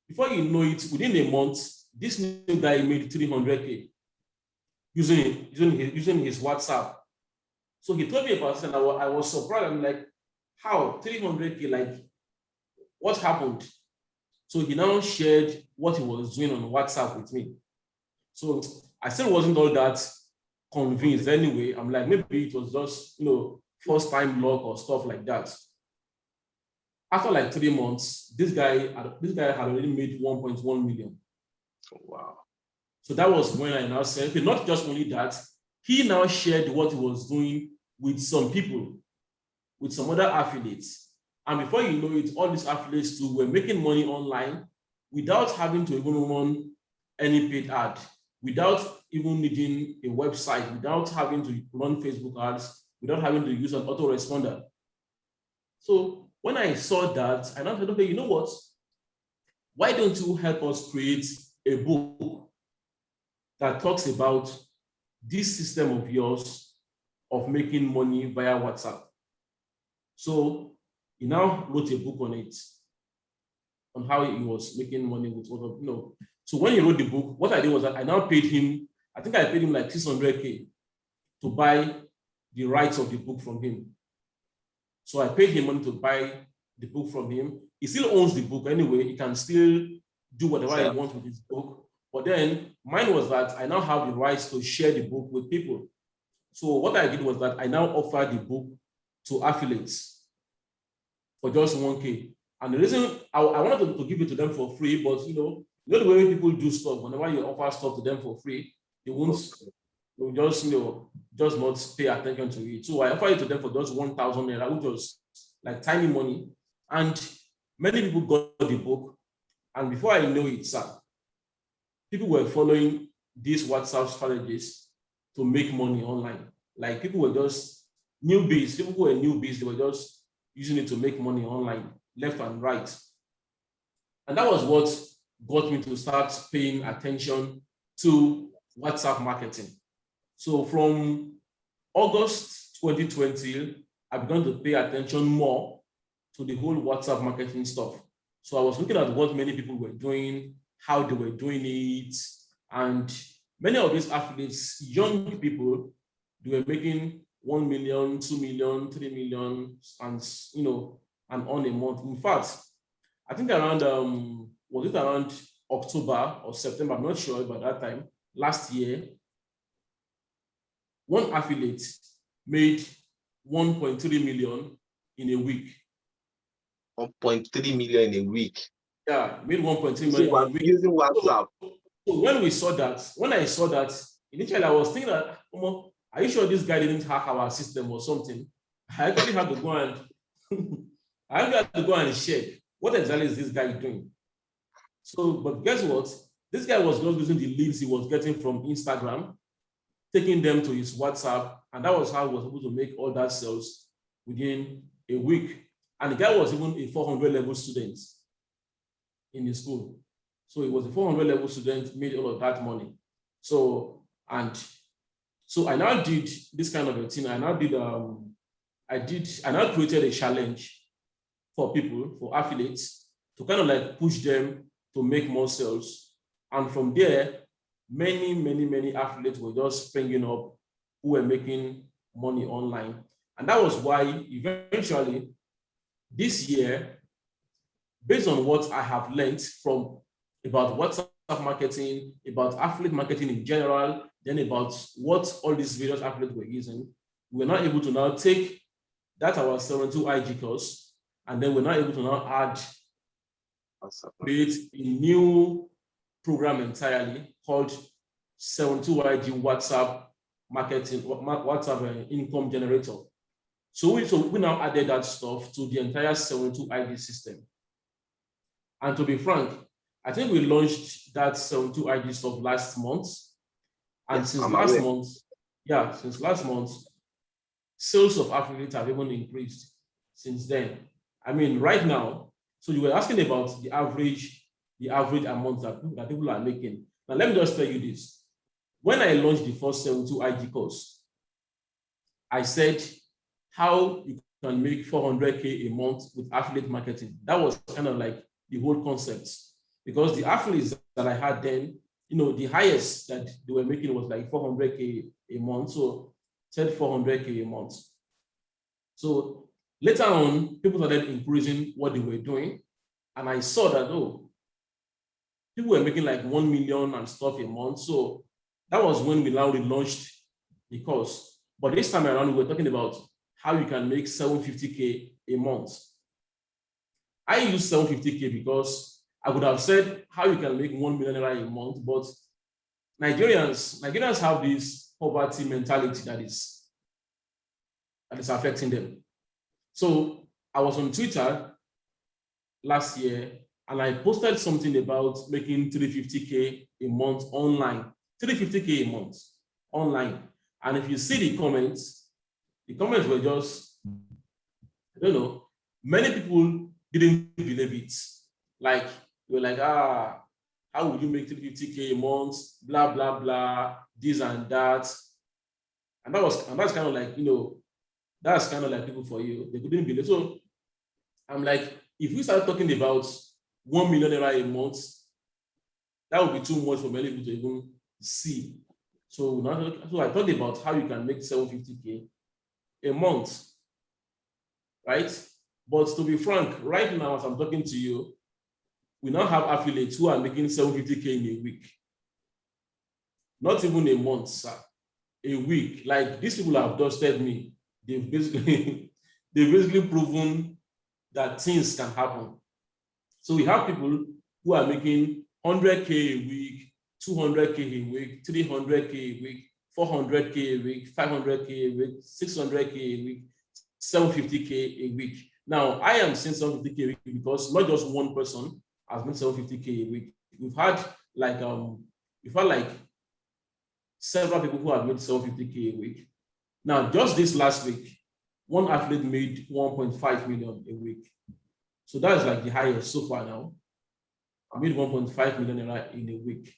before you know it, within a month, this new guy made 300K using his WhatsApp. So he told me about it, and I was surprised. I'm like, how 300K? Like, what happened? So he now shared what he was doing on WhatsApp with me. So I still wasn't all that convinced anyway. I'm like, maybe it was just, first time luck or stuff like that. After like 3 months, this guy had already made 1.1 million. Wow. So that was when I now said, okay, not just only that, he now shared what he was doing with some people, with some other affiliates. And before you know it, all these affiliates too were making money online without having to even run any paid ad, without even needing a website, without having to run Facebook ads, without having to use an autoresponder. So when I saw that, I now said, okay, you know what? Why don't you help us create a book that talks about this system of yours of making money via WhatsApp? So he now wrote a book on it, on how he was making money with So when he wrote the book, what I did was that I now paid him, I think I paid him like 600K to buy the rights of the book from him. So I paid him money to buy the book from him. He still owns the book anyway. He can still do whatever he wants with his book. But then mine was that I now have the rights to share the book with people. So what I did was that I now offer the book to affiliates for just 1K. And the reason I wanted to give it to them for free, but the way people do stuff, whenever you offer stuff to them for free, they won't just not pay attention to it. So I offered it to them for just 1,000 naira, which was like tiny money. And many people got the book. And before I know it, sir, people were following these WhatsApp strategies to make money online. Like people were just newbies, people who were newbies, they were just using it to make money online, left and right. And that was what got me to start paying attention to WhatsApp marketing. So from August 2020, I began to pay attention more to the whole WhatsApp marketing stuff. So I was looking at what many people were doing, how they were doing it, and many of these affiliates, young people, they were making 1 million, 2 million, 3 million, and on a month. In fact, I think around was it around October or September? I'm not sure, but that time last year, one affiliate made 1.3 million in a week. 1.3 million in a week. Yeah, made 1.3 million in a week. Using WhatsApp. So when I saw that, initially I was thinking that, are you sure this guy didn't hack our system or something? I actually had to go and check what exactly is this guy doing. So, but guess what? This guy was just using the leads he was getting from Instagram, taking them to his WhatsApp, and that was how he was able to make all that sales within a week. And the guy was even a 400 level student in his school. So he was a 400 level student, made all of that money. So I now did this kind of a thing. I now created a challenge for people, for affiliates, to kind of like push them to make more sales. And from there, many affiliates were just springing up who were making money online. And that was why eventually this year, based on what I have learned from about WhatsApp marketing, about affiliate marketing in general, then about what all these various affiliates were using. We're not able to now take that our 72 IG course, and then we're not able to now create a new program entirely called 72 IG WhatsApp marketing, WhatsApp income generator. So we now added that stuff to the entire 72 IG system. And to be frank, I think we launched that 72 IG stuff last month. And since last month, sales of affiliates have even increased since then. I mean, right now, so you were asking about the average amount that people are making. Now, let me just tell you this. When I launched the first 72 IG course, I said how you can make 400K a month with affiliate marketing. That was kind of like the whole concept, because the affiliates that I had then, the highest that they were making was like 400K a month. So said 400K a month. So later on, people started increasing what they were doing. And I saw that, people were making like 1 million and stuff a month. So that was when we now relaunched the course. But this time around, we were talking about how you can make 750K a month. I use 750K because I would have said how you can make 1 million a month, but Nigerians have this poverty mentality that is affecting them. So I was on Twitter last year and I posted something about making 350K a month online, 350K a month online. And if you see the comments were just, I don't know, many people didn't believe it. Like, they were like, how would you make 350K a month? Blah, blah, blah, this and that. And that's kind of like, that's kind of like people for you. They couldn't believe. So I'm like, if we start talking about 1 million naira a month, that would be too much for many people to even see. So I thought about how you can make 750K a month, right? But to be frank, right now, as I'm talking to you, we now have affiliates who are making 750K in a week. Not even a month, sir. A week. Like, these people have dusted me. They've basically proven that things can happen. So we have people who are making 100K a week, 200K a week, 300K a week, 400K a week, 500K a week, 600K a week, 750K a week. Now, I am saying 750K a week because not just one person has made 750K a week. We've had like several people who have made 750K a week. Now, just this last week, one athlete made 1.5 million a week. So that is like the highest so far now. I made 1.5 million in a week.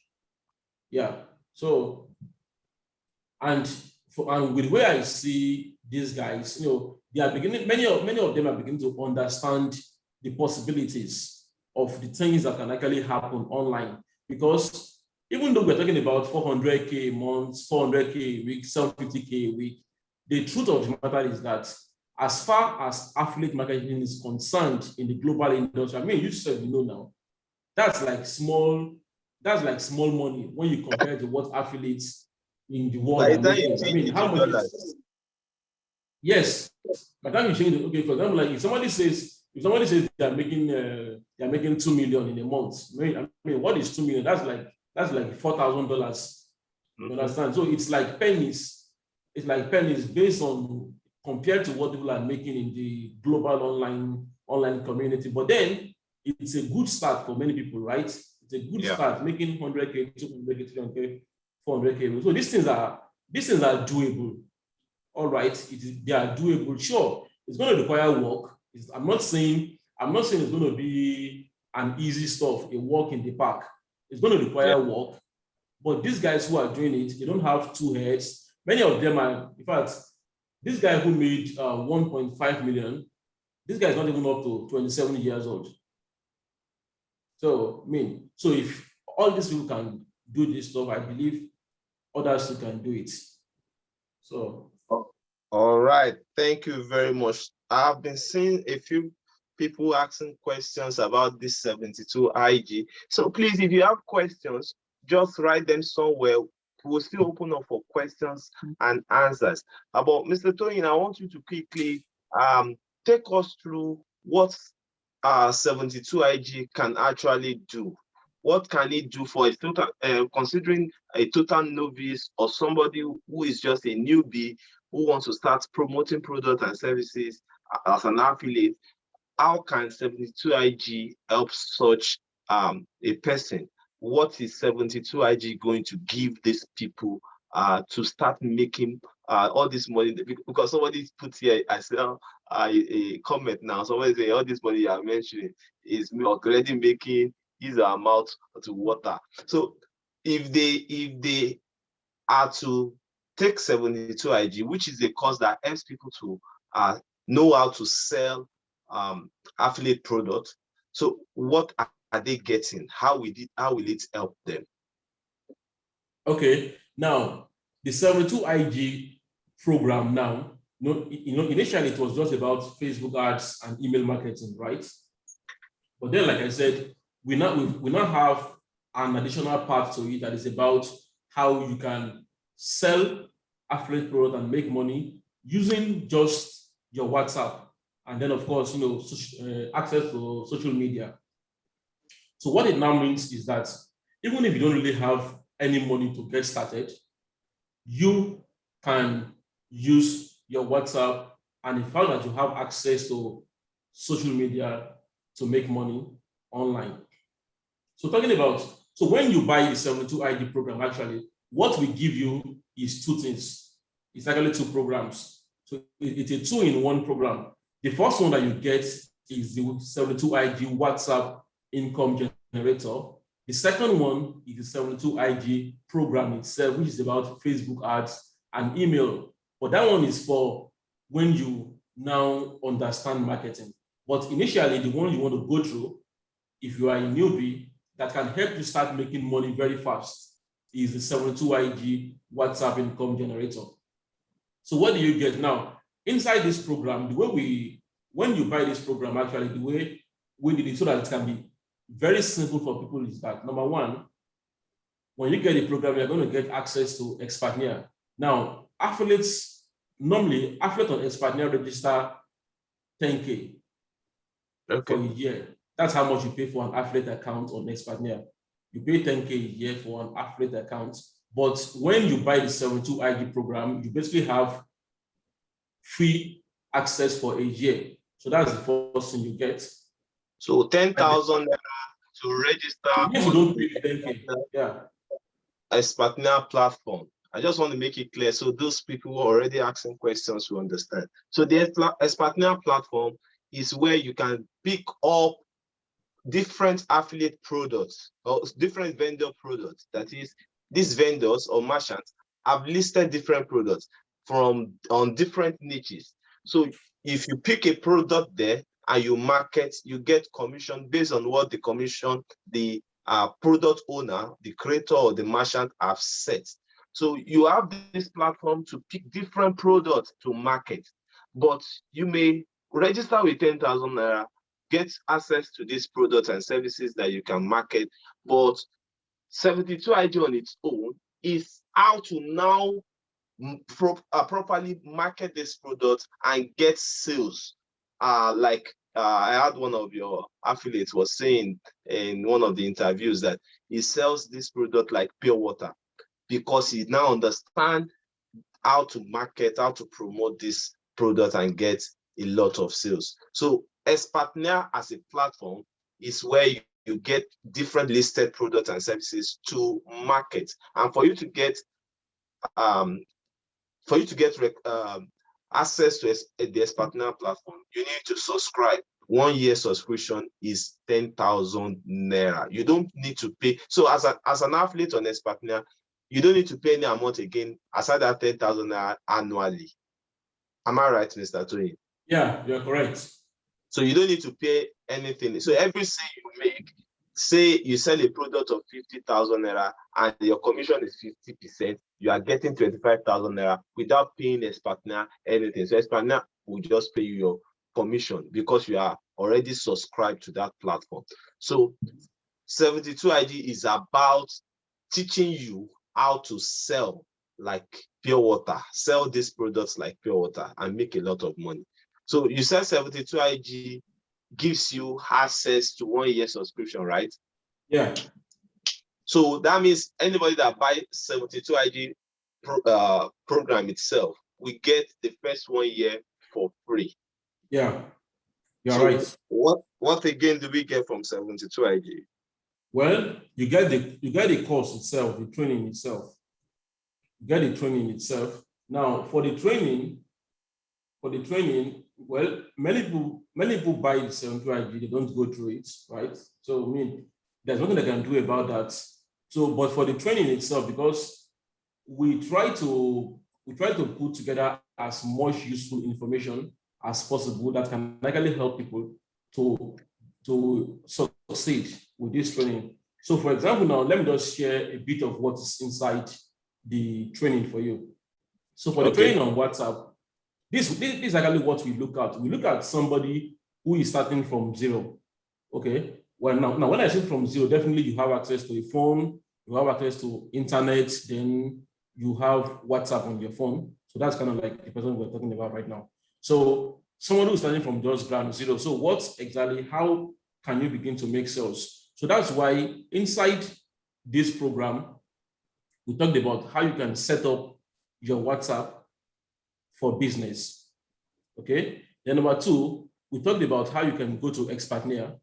Yeah. So, and with the way I see these guys, they are beginning, many of them are beginning to understand the possibilities of the things that can actually happen online. Because even though we're talking about 400K a month, 400K a week, 750K a week, the truth of the matter is that as far as affiliate marketing is concerned in the global industry, I mean, you said, now, that's like small money when you compare to what affiliates in the world are making. I mean, how much is, yes, by the time you change it, okay, for example, like if somebody says they're making 2 million in a month, I mean, what is 2 million? That's like $4,000. You understand? So it's like pennies. It's like pennies based on compared to what people are making in the global online community. But then it's a good start for many people, right? It's a good start, making 100K, 200K, 300K, 400K. So these things are doable. All right, they are doable. Sure, it's going to require work. I'm not saying it's going to be an easy stuff, a walk in the park. It's going to require work. But these guys who are doing it, they don't have two heads. Many of them are, in fact, this guy who made 1.5 million, this guy is not even up to 27 years old. So, so if all these people can do this stuff, I believe others can do it. So. All right. Thank you very much. I've been seeing a few people asking questions about this 72 IG. So please, if you have questions, just write them somewhere. We'll still open up for questions and answers. About Mr. Toyin, I want you to quickly take us through what 72 IG can actually do. What can it do for a total, considering a total novice or somebody who is just a newbie who wants to start promoting products and services as an affiliate? How can 72 IG help such a person? What is 72 IG going to give these people to start making all this money? Because somebody put here, I saw a comment now. Somebody say all this money you are mentioning is already making his mouth to water. So if they are to take 72 IG, which is a course that helps people to know how to sell affiliate products. So what are they getting? How will it help them? Okay, now the 72 IG program now, initially it was just about Facebook ads and email marketing, right? But then, like I said, we now have an additional part to it that is about how you can sell affiliate product and make money using just your WhatsApp. And then, of course, access to social media. So what it now means is that even if you don't really have any money to get started, you can use your WhatsApp and the fact that you have access to social media to make money online. So when you buy the 72 IG program, actually, what we give you is two things. It's actually two programs. So it's a 2-in-1 program. The first one that you get is the 72 IG WhatsApp income generator. The second one is the 72 IG program itself, which is about Facebook ads and email. But that one is for when you now understand marketing. But initially, the one you want to go through, if you are a newbie, that can help you start making money very fast, is the 72 IG WhatsApp income generator. So what do you get now? Inside this program, when you buy this program, actually, the way we did it so that it can be very simple for people is that, number one, when you get the program, you're going to get access to Expertnia. Now, normally, affiliate on Expertnia register 10K for a year. That's how much you pay for an affiliate account on Expertnia. You pay 10K a year for an affiliate account. But when you buy the 72 IG program, you basically have free access for a year. So that's the first thing you get. So 10,000 to register. Yes, you don't pay 10K. Yeah. Expertnia platform. I just want to make it clear so those people who are already asking questions will understand. So the Expertnia platform is where you can pick up different affiliate products or different vendor products. That is, these vendors or merchants have listed different products on different niches. So if you pick a product there and you market, you get commission based on what the product owner, the creator or the merchant have set. So you have this platform to pick different products to market, but you may register with 10,000 naira, get access to these products and services that you can market. But 72 IG on its own is how to now properly market this product and get sales. I had one of your affiliates was saying in one of the interviews that he sells this product like pure water because he now understands how to market, how to promote this product and get a lot of sales. So Expertnia as a platform is where you get different listed products and services to market. And for you to get access to the Expertnia platform, you need to subscribe. 1 year subscription is 10,000 naira. You don't need to pay. So as an affiliate on Expertnia, you don't need to pay any amount again aside that 10,000 naira annually. Am I right, Mr. Toyin? Yeah, you're correct. So you don't need to pay anything. So every sale you make, say you sell a product of 50,000 naira and your commission is 50%, you are getting 25,000 naira without paying Expertnia anything. So Expertnia will just pay you your commission because you are already subscribed to that platform. So 72 IG is about teaching you how to sell like pure water, sell these products like pure water and make a lot of money. So you said 72 IG gives you access to 1 year subscription, right? Yeah. So that means anybody that buys 72 IG program itself, we get the first 1 year for free. Yeah, you're So right. what again do we get from 72 IG? Well, you get the course itself, the training itself. You get the training itself. Now, for the training, well, many people buy the 72 IG, they don't go through it, right? So I mean, there's nothing they can do about that. So, but for the training itself, because we try to put together as much useful information as possible that can actually help people to succeed with this training. So for example, now let me just share a bit of what is inside the training for you. So for the training on WhatsApp, this is actually what we look at. We look at somebody who is starting from zero. Okay. Well, now when I say from zero, definitely you have access to a phone, you have access to internet, then you have WhatsApp on your phone. So that's kind of like the person we're talking about right now. So someone who's starting from just ground zero. So how can you begin to make sales? So that's why inside this program, we talked about how you can set up your WhatsApp for business. Okay. Then number two, we talked about how you can go to Expartner,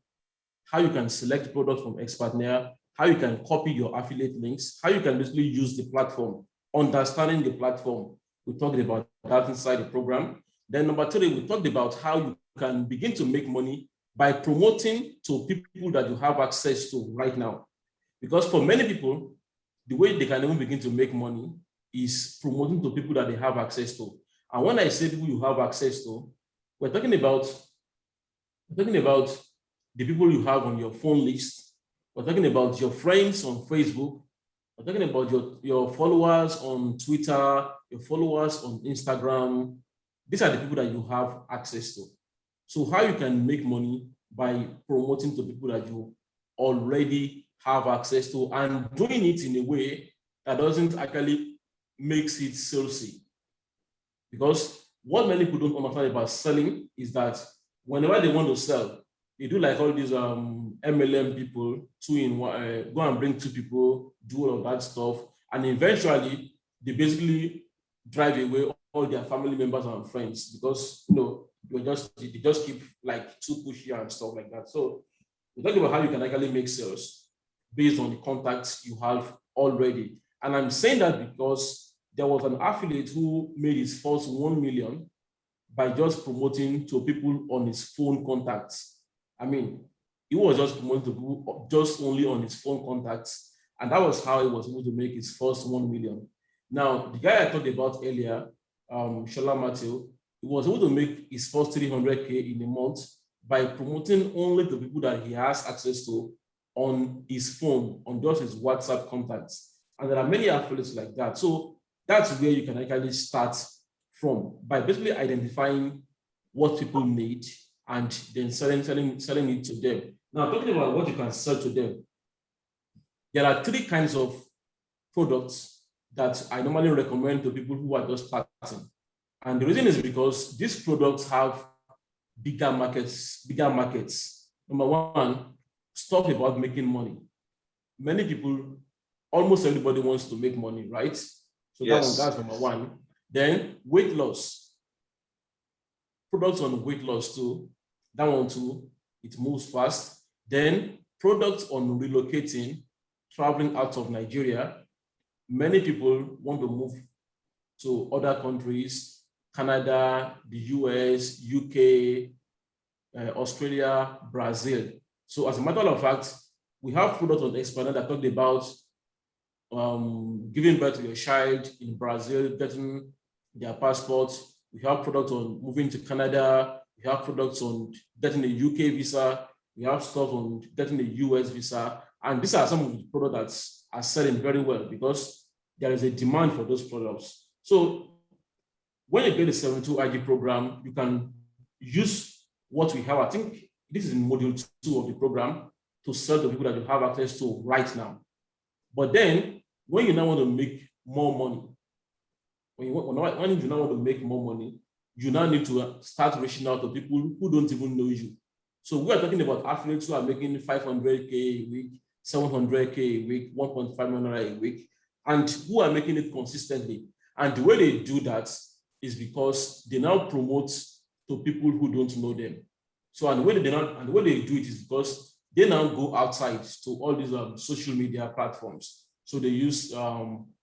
how you can select products from Expartner, how you can copy your affiliate links, how you can basically use the platform, understanding the platform. We talked about that inside the program. Then number three, we talked about how you can begin to make money by promoting to people that you have access to right now. Because for many people, the way they can even begin to make money is promoting to people that they have access to. And when I say people you have access to, we're talking about the people you have on your phone list. We're talking about your friends on Facebook. We're talking about your followers on Twitter, your followers on Instagram. These are the people that you have access to. So how you can make money by promoting to people that you already have access to and doing it in a way that doesn't actually makes it salesy. Because what many people don't understand about selling is that whenever they want to sell, they do like all these MLM people, go and bring two people, do all of that stuff. And eventually, they basically drive away all their family members and friends because, they just keep like too pushy and stuff like that. So we're talking about how you can actually make sales based on the contacts you have already. And I'm saying that because there was an affiliate who made his first 1 million by just promoting to people on his phone contacts. I mean, he was just promoting to people just only on his phone contacts. And that was how he was able to make his first 1 million. Now, the guy I talked about earlier, Shola Matthew, he was able to make his first 300K in a month by promoting only the people that he has access to on his phone, on just his WhatsApp contacts. And there are many affiliates like that. So that's where you can actually start from, by basically identifying what people need and then selling it to them. Now, talking about what you can sell to them, there are three kinds of products that I normally recommend to people who are just starting. And the reason is because these products have bigger markets. Number one, stuff about making money. Many people, almost everybody wants to make money, right? So yes, that's number one. Then weight loss. Products on weight loss too. That one too, it moves fast. Then products on relocating, traveling out of Nigeria. Many people want to move to other countries, Canada, the US, UK, Australia, Brazil. So as a matter of fact, we have products on Expander that talked about giving birth to your child in Brazil, getting their passport. We have products on moving to Canada. We have products on getting a UK visa. We have stuff on getting a US visa. And these are some of the products that are selling very well because there is a demand for those products. So when you get the 72 IG program, you can use what we have. I think this is in module 2 of the program, to sell to people that you have access to right now. But then when you now want to make more money, when you now want to make more money, you now need to start reaching out to people who don't even know you. So we are talking about affiliates who are making 500K a week, 700K a week, 1.5 million a week, and who are making it consistently. And the way they do that is because they now promote to people who don't know them. So and the way they do it is because they now go outside to all these social media platforms. So they use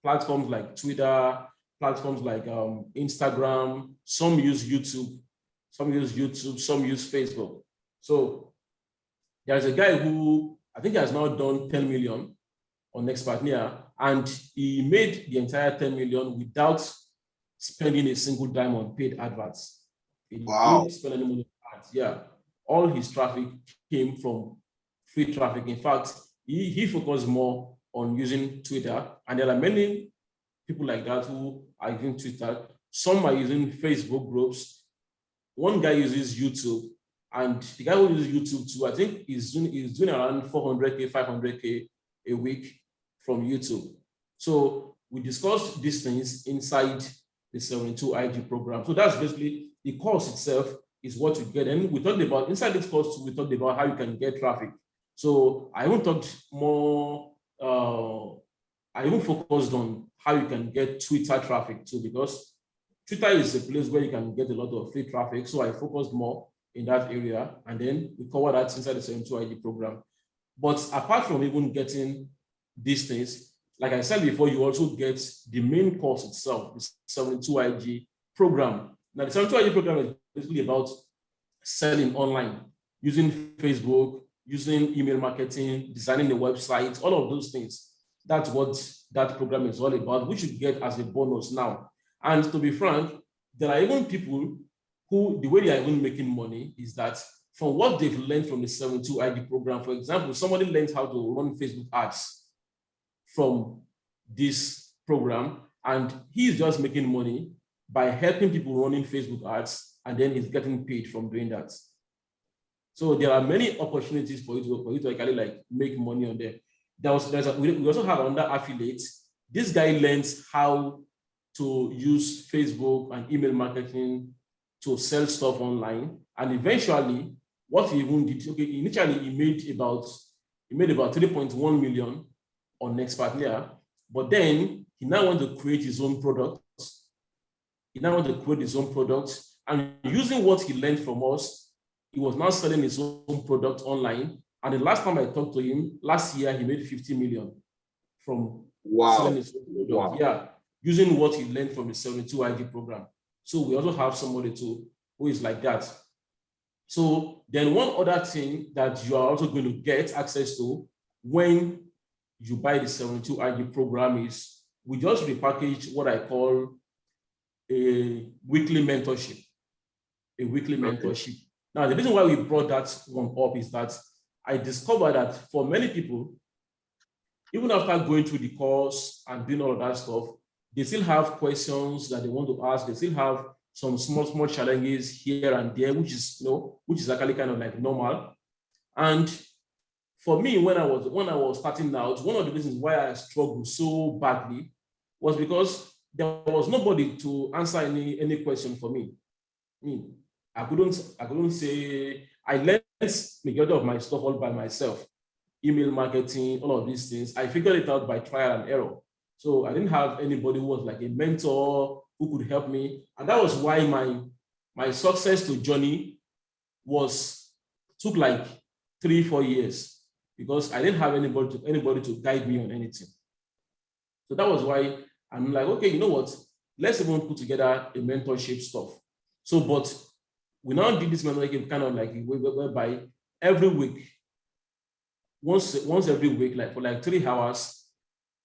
platforms like Twitter, platforms like Instagram, some use YouTube, some use Facebook. So there's a guy who I think has now done 10 million on Expertnia, and he made the entire 10 million without spending a single dime on paid adverts. He didn't spend any money on ads. Yeah, all his traffic came from free traffic. In fact, he focused more on using Twitter, and there are many people like that who are using Twitter. Some are using Facebook groups. One guy uses YouTube, and the guy who uses YouTube too, I think is doing around 400K, 500K a week from YouTube. So we discussed these things inside the 72 IG program. So that's basically the course itself is what you get. And we talked about, inside this course, we talked about how you can get traffic. So I even talked more, I even focused on how you can get Twitter traffic too, because Twitter is a place where you can get a lot of free traffic. So I focused more in that area, and then we cover that inside the 72 IG program. But apart from even getting these things, like I said before, you also get the main course itself, the 72 IG program. Now, the 72 IG program is basically about selling online, using Facebook, using email marketing, designing the website, all of those things. That's what that program is all about, which you get as a bonus now. And to be frank, there are even people who, the way they are even making money is that from what they've learned from the 72 IG program, for example, somebody learns how to run Facebook ads from this program, and he's just making money by helping people running Facebook ads, and then he's getting paid from doing that. So there are many opportunities for you to actually like make money on there. We also have another affiliate. This guy learns how to use Facebook and email marketing to sell stuff online, and eventually, what he even did, okay, initially he made about 3.1 million on Expertnia, but then he now wants to create his own products. And using what he learned from us, he was now selling his own product online. And the last time I talked to him, last year, he made 50 million from selling his own product. Yeah, using what he learned from the 72 IG program. So we also have somebody too who is like that. So then one other thing that you are also going to get access to when you buy the 72 IG program is we just repackage what I call a weekly mentorship. Now, the reason why we brought that one up is that I discovered that for many people, even after going through the course and doing all of that stuff, they still have questions that they want to ask. They still have some small challenges here and there, which is actually kind of like normal. And for me, when I was starting out, one of the reasons why I struggled so badly was because there was nobody to answer any question for me. I couldn't say. I learned majority of my stuff all by myself. Email marketing, all of these things. I figured it out by trial and error. So I didn't have anybody who was like a mentor who could help me. And that was why my success to journey took like 3-4 years, because I didn't have anybody to guide me on anything. So that was why I'm like, okay, you know what? Let's even put together a mentorship stuff. So, but we now did this mentorship kind of like whereby every week, once every week, like for like 3 hours,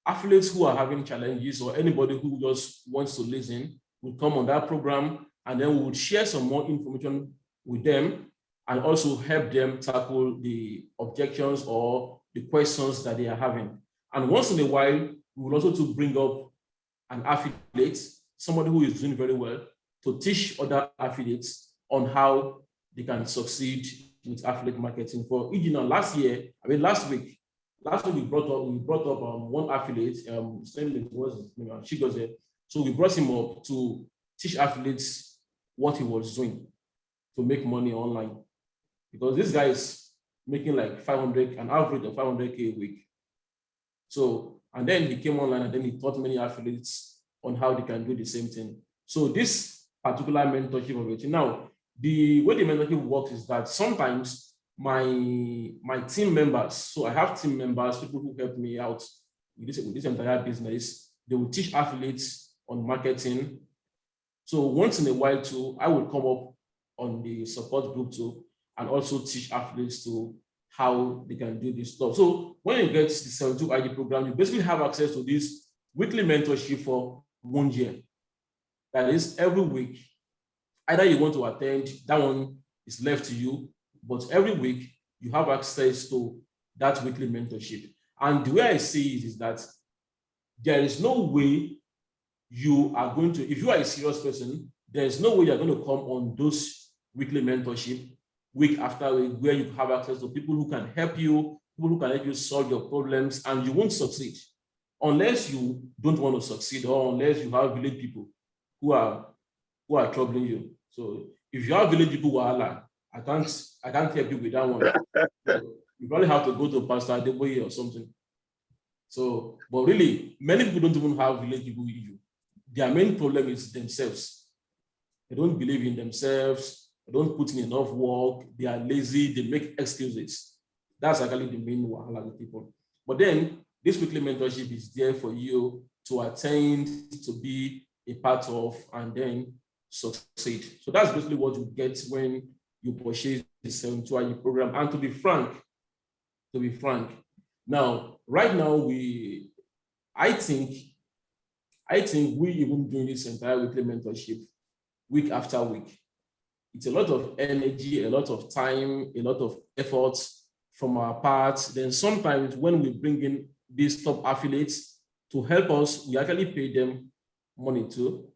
affiliates who are having challenges or anybody who just wants to listen will come on that program, and then we would share some more information with them and also help them tackle the objections or the questions that they are having. And once in a while, we will also to bring up an affiliate, somebody who is doing very well, to teach other affiliates on how they can succeed with affiliate marketing. For last week we brought up one affiliate. His name was she goes there. So we brought him up to teach affiliates what he was doing to make money online, because this guy is making like 500, an average of 500K a week. So, and then he came online and then he taught many affiliates on how they can do the same thing. So this particular mentorship of it. Now, the way the mentorship works is that sometimes my team members, so I have team members, people who help me out with this entire business, they will teach affiliates on marketing. So once in a while too, I will come up on the support group too, and also teach affiliates to how they can do this stuff. So when you get the 72 ID program, you basically have access to this weekly mentorship for 1 year. That is, every week, either you want to attend, that one is left to you, but every week you have access to that weekly mentorship. And the way I see it is that there is no way you are going to, if you are a serious person, there is no way you're going to come on those weekly mentorship week after week, where you have access to people who can help you, people who can help you solve your problems, and you won't succeed unless you don't want to succeed, or unless you have village people who are troubling you. So if you have village people who are I can't help you with that one. So you probably have to go to Pastor Adeboye or something. So, but really, many people don't even have village people with you. Their main problem is themselves. They don't believe in themselves. They don't put in enough work. They are lazy. They make excuses. That's actually the main wahala with people. But then this weekly mentorship is there for you to attend, to be a part of, and then succeed. So that's basically what you get when you purchase the 72-hour program. And to be frank, now, right now, I think we even doing this entire weekly mentorship week after week. It's a lot of energy, a lot of time, a lot of effort from our part. Then sometimes when we bring in these top affiliates to help us, we actually pay them money too.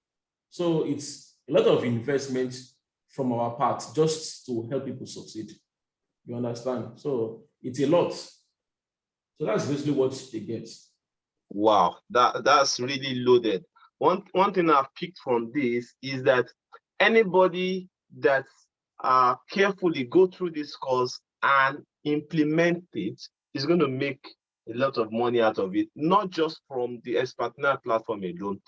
So it's a lot of investment from our part just to help people succeed. You understand? So it's a lot. So that's basically what they get. Wow, that's really loaded. One thing I've picked from this is that anybody that carefully go through this course and implement it is going to make a lot of money out of it, not just from the Expertner platform alone,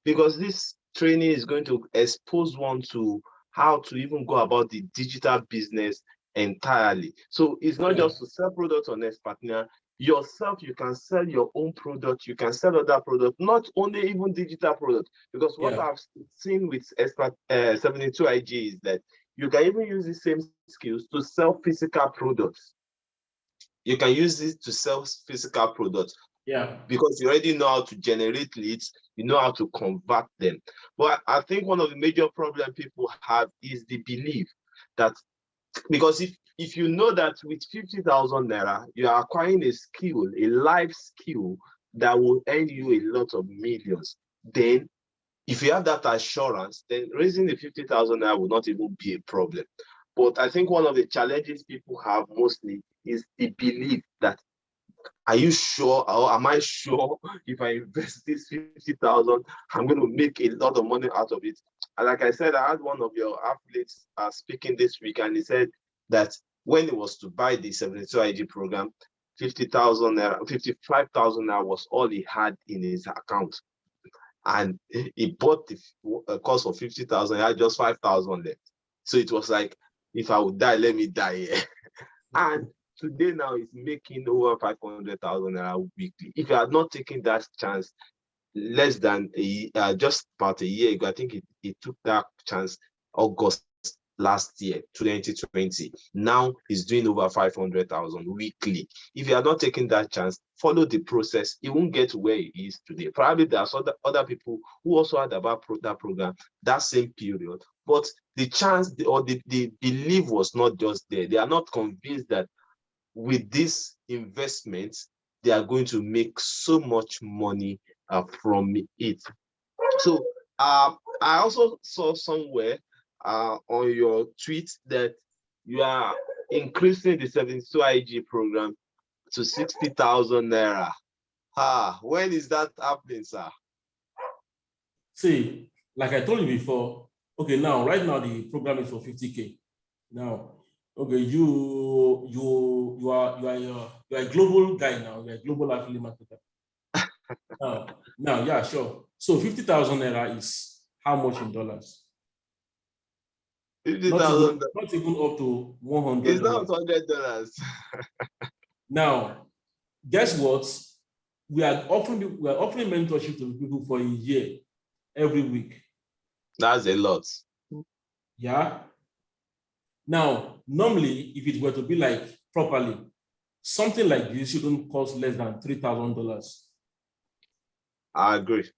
because this training is going to expose one to how to even go about the digital business entirely. So it's not just to sell products on Expertner. Yourself, you can sell your own product, you can sell other products, not only even digital products, because what I've seen with 72IG is that you can even use the same skills to sell physical products. You can use this to sell physical products. Because you already know how to generate leads, you know how to convert them. But I think one of the major problems people have is the belief that, because if you know that with 50,000 naira, you are acquiring a skill, a life skill that will earn you a lot of millions, then if you have that assurance, then raising the 50,000 naira will not even be a problem. But I think one of the challenges people have mostly is the belief that, are you sure, or am I sure if I invest this 50,000, I'm going to make a lot of money out of it? And like I said, I had one of your affiliates speaking this week, and he said that when he was to buy the 72 IG program, 50,000 naira, 55,000 naira was all he had in his account. And he bought the course for 50,000, he had just 5,000 left. So it was like, if I would die, let me die. And today now he's making over 500,000 naira weekly. If you had not taken that chance less than just about a year ago, I think he took that chance August last year, 2020. Now he's doing over 500,000 weekly. If you are not taking that chance, follow the process. He won't get to where he is today. Probably there's other people who also had about that program that same period, but the chance or the belief was not just there. They are not convinced that with this investment, they are going to make so much money from it. So I also saw somewhere on your tweet that you are increasing the 72 IG program to 60,000 naira. When is that happening, sir? See, like I told you before, okay, now, right now, the program is for 50K. Now, okay, you are a global guy now. You're a global affiliate marketer. Now, yeah, sure. So 50,000 naira is how much in dollars? 50,000. Not even up to $100. It's not $100. Now, guess what? We are offering mentorship to people for a year, every week. That's a lot. Yeah. Now, normally, if it were to be like properly, something like this shouldn't cost less than $3,000. I agree.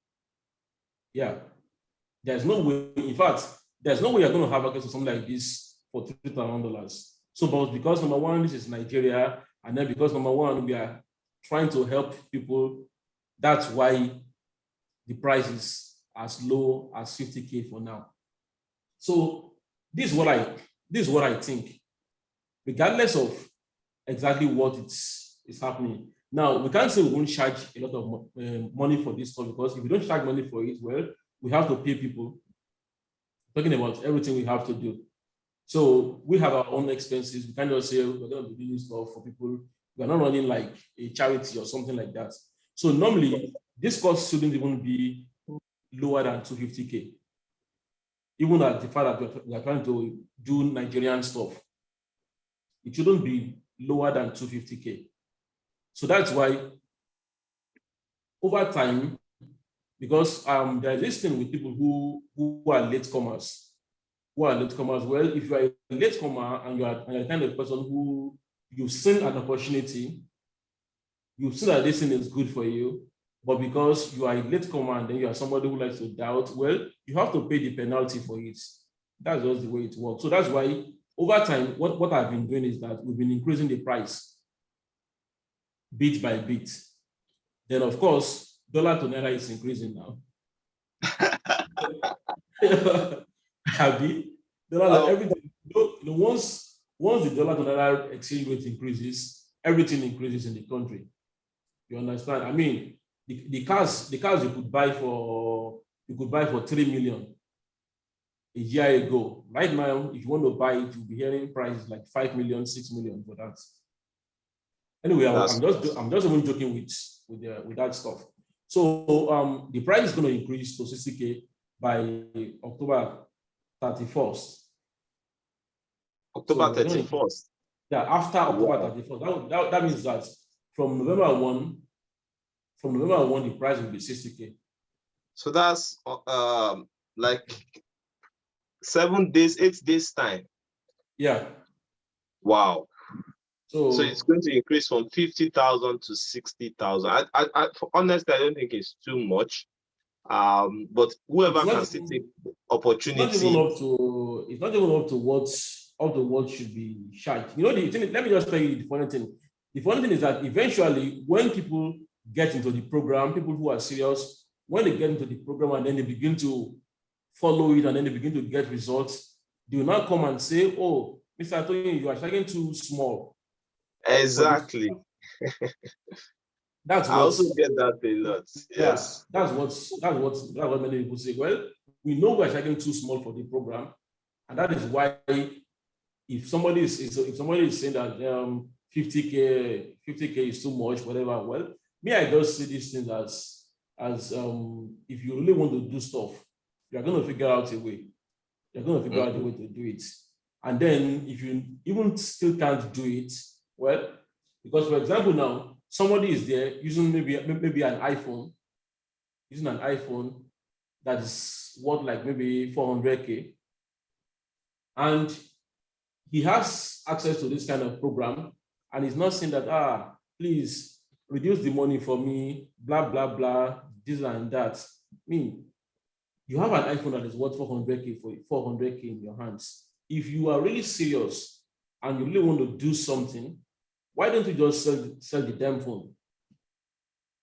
Yeah. There's no way, in fact, there's no way you're going to have access to something like this for $3,000. So, but because number one, this is Nigeria, and then because number one, we are trying to help people, that's why the price is as low as 50K for now. So this is what I think, regardless of exactly what is happening. Now, we can't say we won't charge a lot of money for this stuff, because if we don't charge money for it, well, we have to pay people. Talking about everything we have to do. So we have our own expenses. We can't just say we're going to be doing stuff for people. We're not running like a charity or something like that. So normally, this cost shouldn't even be lower than 250K. Even at the fact that we are trying to do Nigerian stuff, it shouldn't be lower than 250K. So that's why over time, because there's this thing with people who are latecomers. Well, if you are a latecomer and you're the kind of person who you've seen an opportunity, you've seen that this thing is good for you, but because you are a latecomer and then you are somebody who likes to doubt, well, you have to pay the penalty for it. That's just the way it works. So that's why over time, what I've been doing is that we've been increasing the price bit by bit. Then, of course, dollar to naira is increasing now. Happy? Everything. Once the dollar to naira exchange rate increases, everything increases in the country. You understand? I mean, the cars you could buy for 3 million a year ago. Right now, if you want to buy it, you'll be hearing prices like 5 million, 6 million for that. Anyway, I'm just even joking with that stuff. So the price is going to increase to 60K by October 31st. October 31st. Yeah, after October 31st. That means that from November 1, the price will be 60K. So that's like 7 days, 8 days time. Yeah. Wow. So it's going to increase from 50,000 to 60,000. Honestly, I don't think it's too much. But whoever can see the opportunity. It's not even up to what should be charged. You know, let me just tell you the funny thing. The funny thing is that eventually, when people get into the program, people who are serious, when they get into the program and then they begin to follow it and then they begin to get results, they will now come and say, "Oh, Mr. Toyin, you are charging too small." Exactly. I also get that a lot. Yes. That's what many people say. Well, we know we're charging too small for the program, and that is why if somebody is saying that 50K is too much, whatever. Well, me, I just see these things as if you really want to do stuff, you're going to figure out a way. You're going to figure out a way to do it. And then if you even still can't do it, well, because for example now, somebody is there using maybe an iPhone, that is worth like maybe 400K, and he has access to this kind of program, and he's not saying that, please reduce the money for me, blah, blah, blah, this and that. I mean, you have an iPhone that is worth 400K in your hands. If you are really serious and you really want to do something, why don't you just sell the damn phone?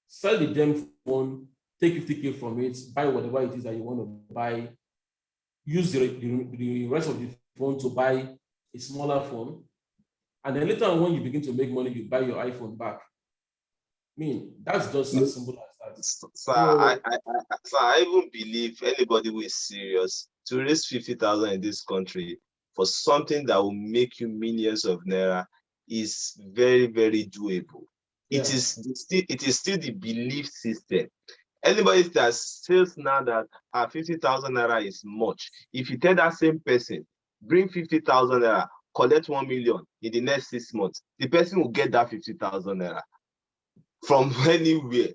Sell the damn phone, take 50K from it, buy whatever it is that you want to buy, use the rest of the phone to buy a smaller phone, And then later on, when you begin to make money, you buy your iPhone back. I mean, that's just as simple as that. So I even believe anybody who is serious to raise 50,000 in this country for something that will make you millions of naira is very, very doable. Yeah. It is still the belief system. Anybody that says now that 50,000 naira is much, if you tell that same person, bring 50,000 naira, collect 1 million in the next 6 months, the person will get that 50,000 naira from anywhere,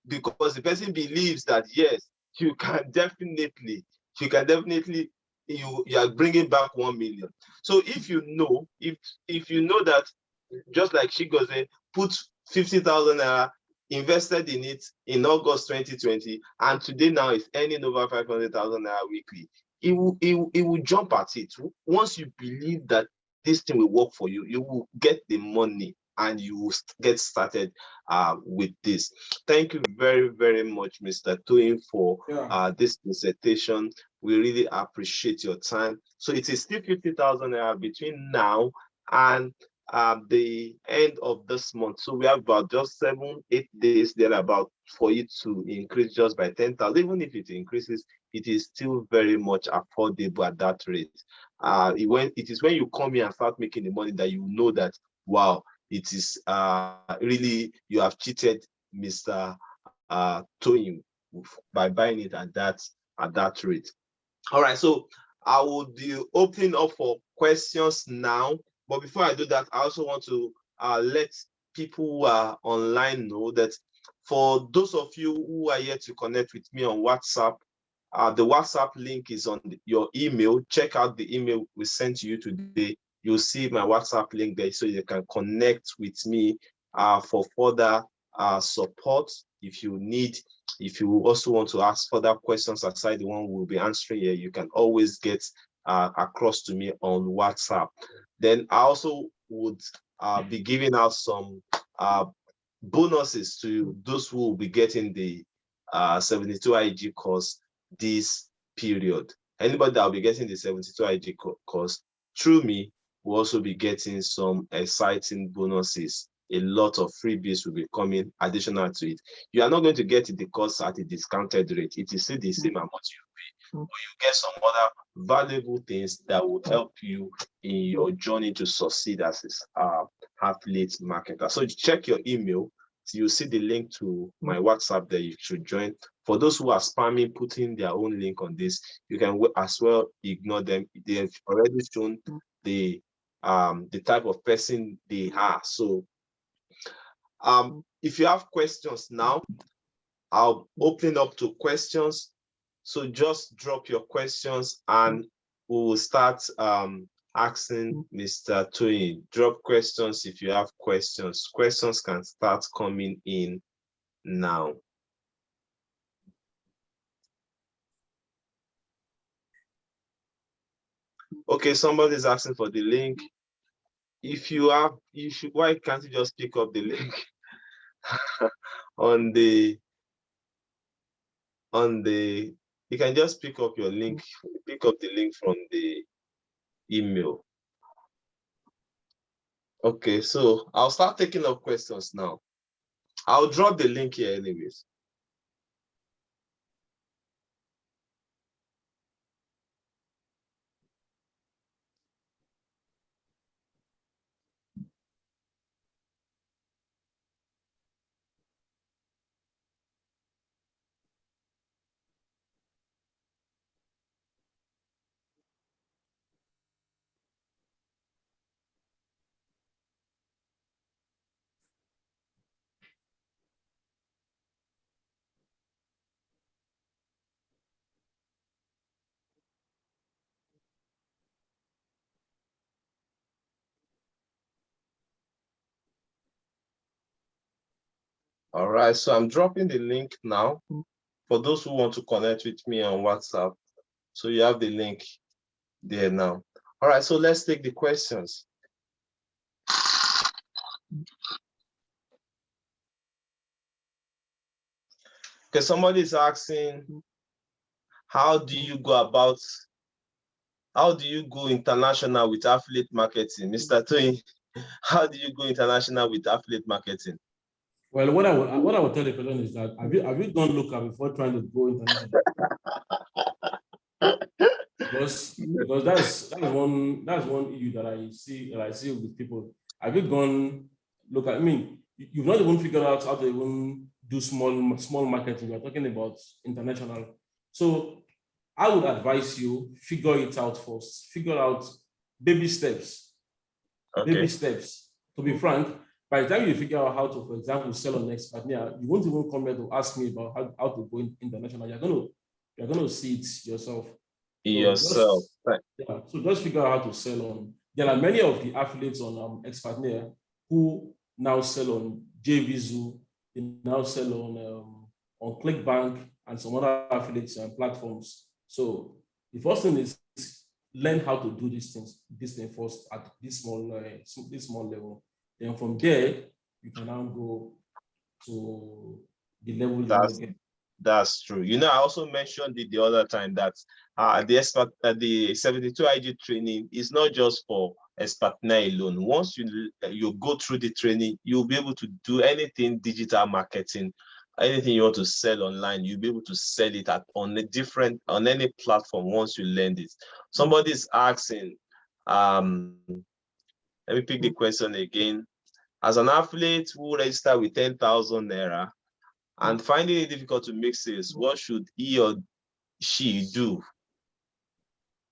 because the person believes that yes, you can definitely you are bringing back 1 million. So if you know that, just like she goes, put 50,000 naira, invested in it in August 2020, and today now is earning over 500,000 naira weekly, it will jump at it. Once you believe that this thing will work for you, you will get the money and you will get started with this. Thank you very, very much, Mr. Toyin, for this presentation. We really appreciate your time. So it is still 50,000 naira between now and the end of this month. So we have about just 7-8 days there about for it to increase just by 10,000. Even if it increases, it is still very much affordable at that rate. It is when you come here and start making the money that you know that, wow, it is really, you have cheated Mr. Toyin by buying it at that rate. All right, so I will be opening up for questions now. But before I do that, I also want to let people who are online know that for those of you who are yet to connect with me on WhatsApp, the WhatsApp link is on your email. Check out the email we sent to you today. You'll see my WhatsApp link there, so you can connect with me for further support if you need. If you also want to ask further questions aside the one we'll be answering here, you can always get across to me on WhatsApp. Then I also would be giving out some bonuses to those who will be getting the 72 IG course this period. Anybody that will be getting the 72 IG course through me will also be getting some exciting bonuses. A lot of freebies will be coming additional to it. You are not going to get the course at a discounted rate. It is still the same amount you pay, but you get some other valuable things that will help you in your journey to succeed as an affiliate marketer. So check your email. So you'll see the link to my WhatsApp that you should join. For those who are spamming, putting their own link on this, you can as well ignore them. They have already shown the type of person they are. So if you have questions now, I'll open up to questions. So just drop your questions and we'll start asking Mr. Toyin. Drop questions if you have questions. Questions can start coming in now. Okay, somebody's asking for the link. If you have, why can't you just pick up the link you can just pick up your link, pick up the link from the email. Okay, so I'll start taking up questions now. I'll drop the link here anyways. All right, so I'm dropping the link now for those who want to connect with me on WhatsApp. So you have the link there now. All right, so let's take the questions. Okay, somebody is asking, how do you go international with affiliate marketing? Mr. Toyin, How do you go international with affiliate marketing? Well, what I would tell the person is that have you done local before trying to go international? Because that's one issue that I see with people. Have you gone local? I mean, you've not even figured out how to even do small marketing. We're talking about international. So I would advise you figure it out first. Figure out baby steps. Baby Okay. steps. To be frank, by the time you figure out how to, for example, sell on Expatriate, you won't even come here to ask me about how to go international. You're gonna see it yourself. So Yourself. just figure out how to sell on. There are many of the affiliates on Expatriate who now sell on JVZoo, they now sell on ClickBank and some other affiliates and platforms. So the first thing is learn how to do these things first at this small level. Then from there, you can now go to the level you want to get. That's true. You know, I also mentioned it the other time that the 72 IG training is not just for Expatriate alone. Once you go through the training, you'll be able to do anything digital marketing, anything you want to sell online, you'll be able to sell it on any platform once you learn it. Somebody's asking, let me pick the question again. As an affiliate who register with 10,000 naira and finding it difficult to make sales, what should he or she do?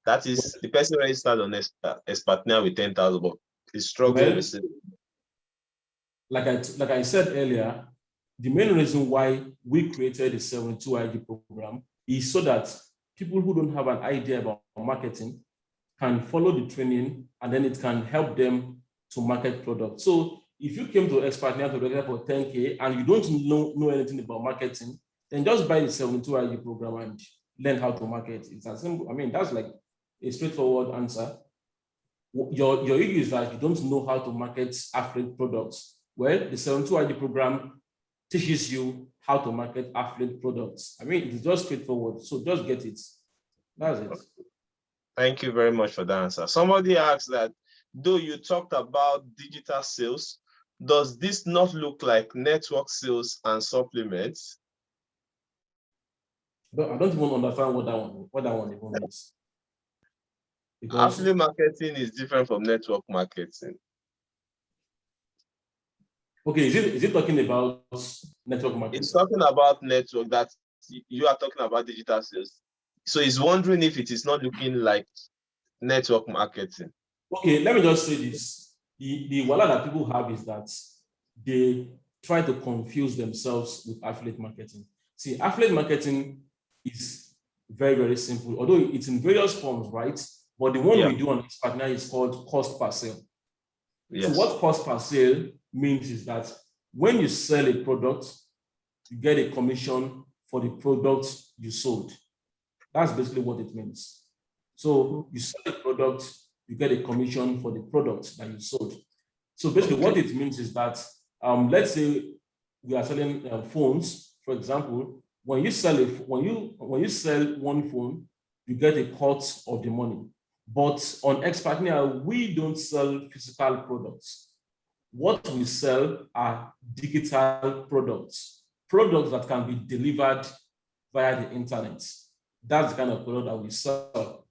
That is, the person registered on Expatriate with 10,000, but is struggling with sales. Like I said earlier, the main reason why we created the 72 IG program is so that people who don't have an idea about marketing can follow the training, and then it can help them to market products. So if you came to Expatriate to register for 10K and you don't know anything about marketing, then just buy the 72 IG program and learn how to market. It's as simple. I mean, that's like a straightforward answer. Your issue is that you don't know how to market affiliate products. Well, the 72 IG program teaches you how to market affiliate products. I mean, it's just straightforward. So just get it. That's it. Thank you very much for the answer. Somebody asked that, though you talked about digital sales, does this not look like network sales and supplements? I don't even understand what that one even means. Because affiliate marketing is different from network marketing. Okay, is it talking about network marketing? It's talking about network, that you are talking about digital sales. So he's wondering if it is not looking like network marketing. Okay, let me just say this. The wala that people have is that they try to confuse themselves with affiliate marketing. See, affiliate marketing is very, very simple, although it's in various forms, right? But the one we do on Expatriate is called cost per sale. Yes. So what cost per sale means is that when you sell a product, you get a commission for the product you sold. That's basically what it means. So you sell a product, you get a commission for the product that you sold. So basically what it means is that, let's say we are selling phones, for example. When you sell one phone, you get a cut of the money. But on Expatriate, we don't sell physical products. What we sell are digital products that can be delivered via the internet. That's the kind of product that we sell.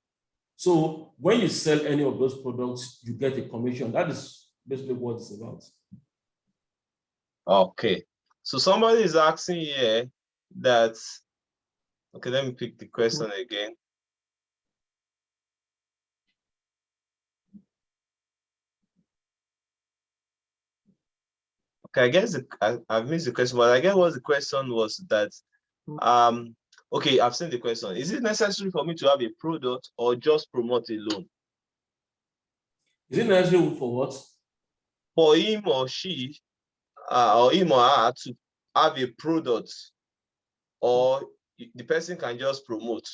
So when you sell any of those products, you get a commission. That is basically what it's about. Okay. So somebody is asking here that, okay, let me pick the question again. Okay, I guess I've missed the question, but I guess what the question was that, okay, I've seen the question. Is it necessary for me to have a product or just promote alone? Is it necessary for what? For him or she, or him or her to have a product, or the person can just promote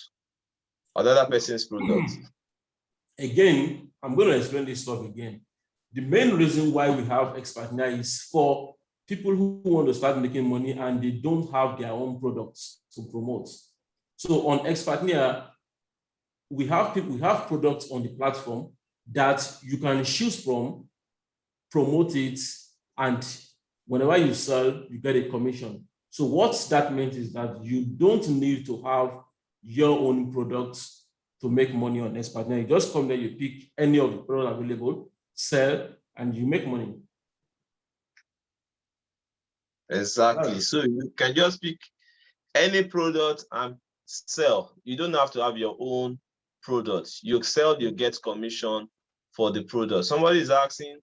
another person's product? Again, I'm going to explain this stuff again. The main reason why we have Expatriate is for people who want to start making money and they don't have their own products to promote. So on Expatriate, we have products on the platform that you can choose from promote it, and whenever you sell, you get a commission. So what that means is that you don't need to have your own products to make money on Expatnia. You just come there, you pick any of the products available, sell, and you make money. Exactly. So you can just pick any product and sell. You don't have to have your own products. You sell, you get commission for the product. Somebody is asking,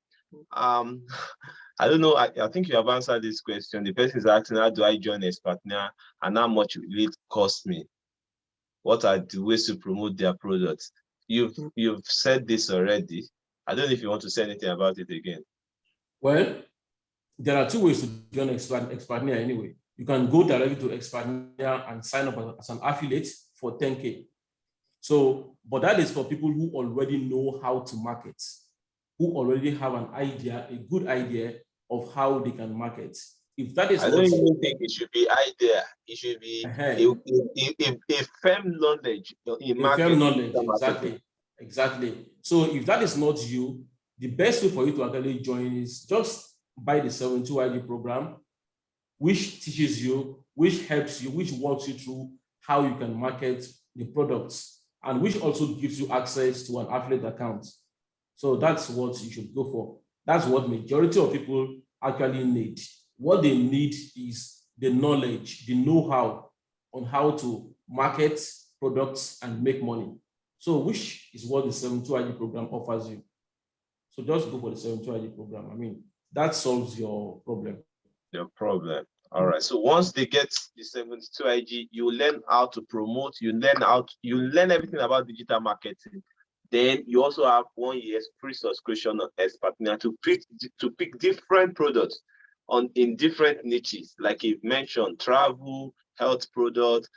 I don't know, I think you have answered this question. The person is asking, how do I join Expatnia and how much will it cost me? What are the ways to promote their products? You've said this already. I don't know if you want to say anything about it again. Well, there are two ways to join Expatnia anyway. You can go directly to Expatnia and sign up as an affiliate for 10K. So, but that is for people who already know how to market, who already have an idea, a good idea of how they can market. If that is, I don't even think it should be idea. It should be a firm knowledge in marketing. A firm knowledge, exactly. So if that is not you, the best way for you to actually join is just buy the 72 IG program, which teaches you, which helps you, which walks you through how you can market the products, and which also gives you access to an affiliate account. So that's what you should go for. That's what majority of people actually need. What they need is the knowledge, the know-how on how to market products and make money. So which is what the 72 IG program offers you. So just go for the 72 IG program. I mean, that solves your problem. Your problem. All right. So once they get the 72 IG, you learn how to promote, you learn everything about digital marketing. Then you also have 1 year's free subscription on Expatnia to pick different products in different niches, like you've mentioned, travel, health product,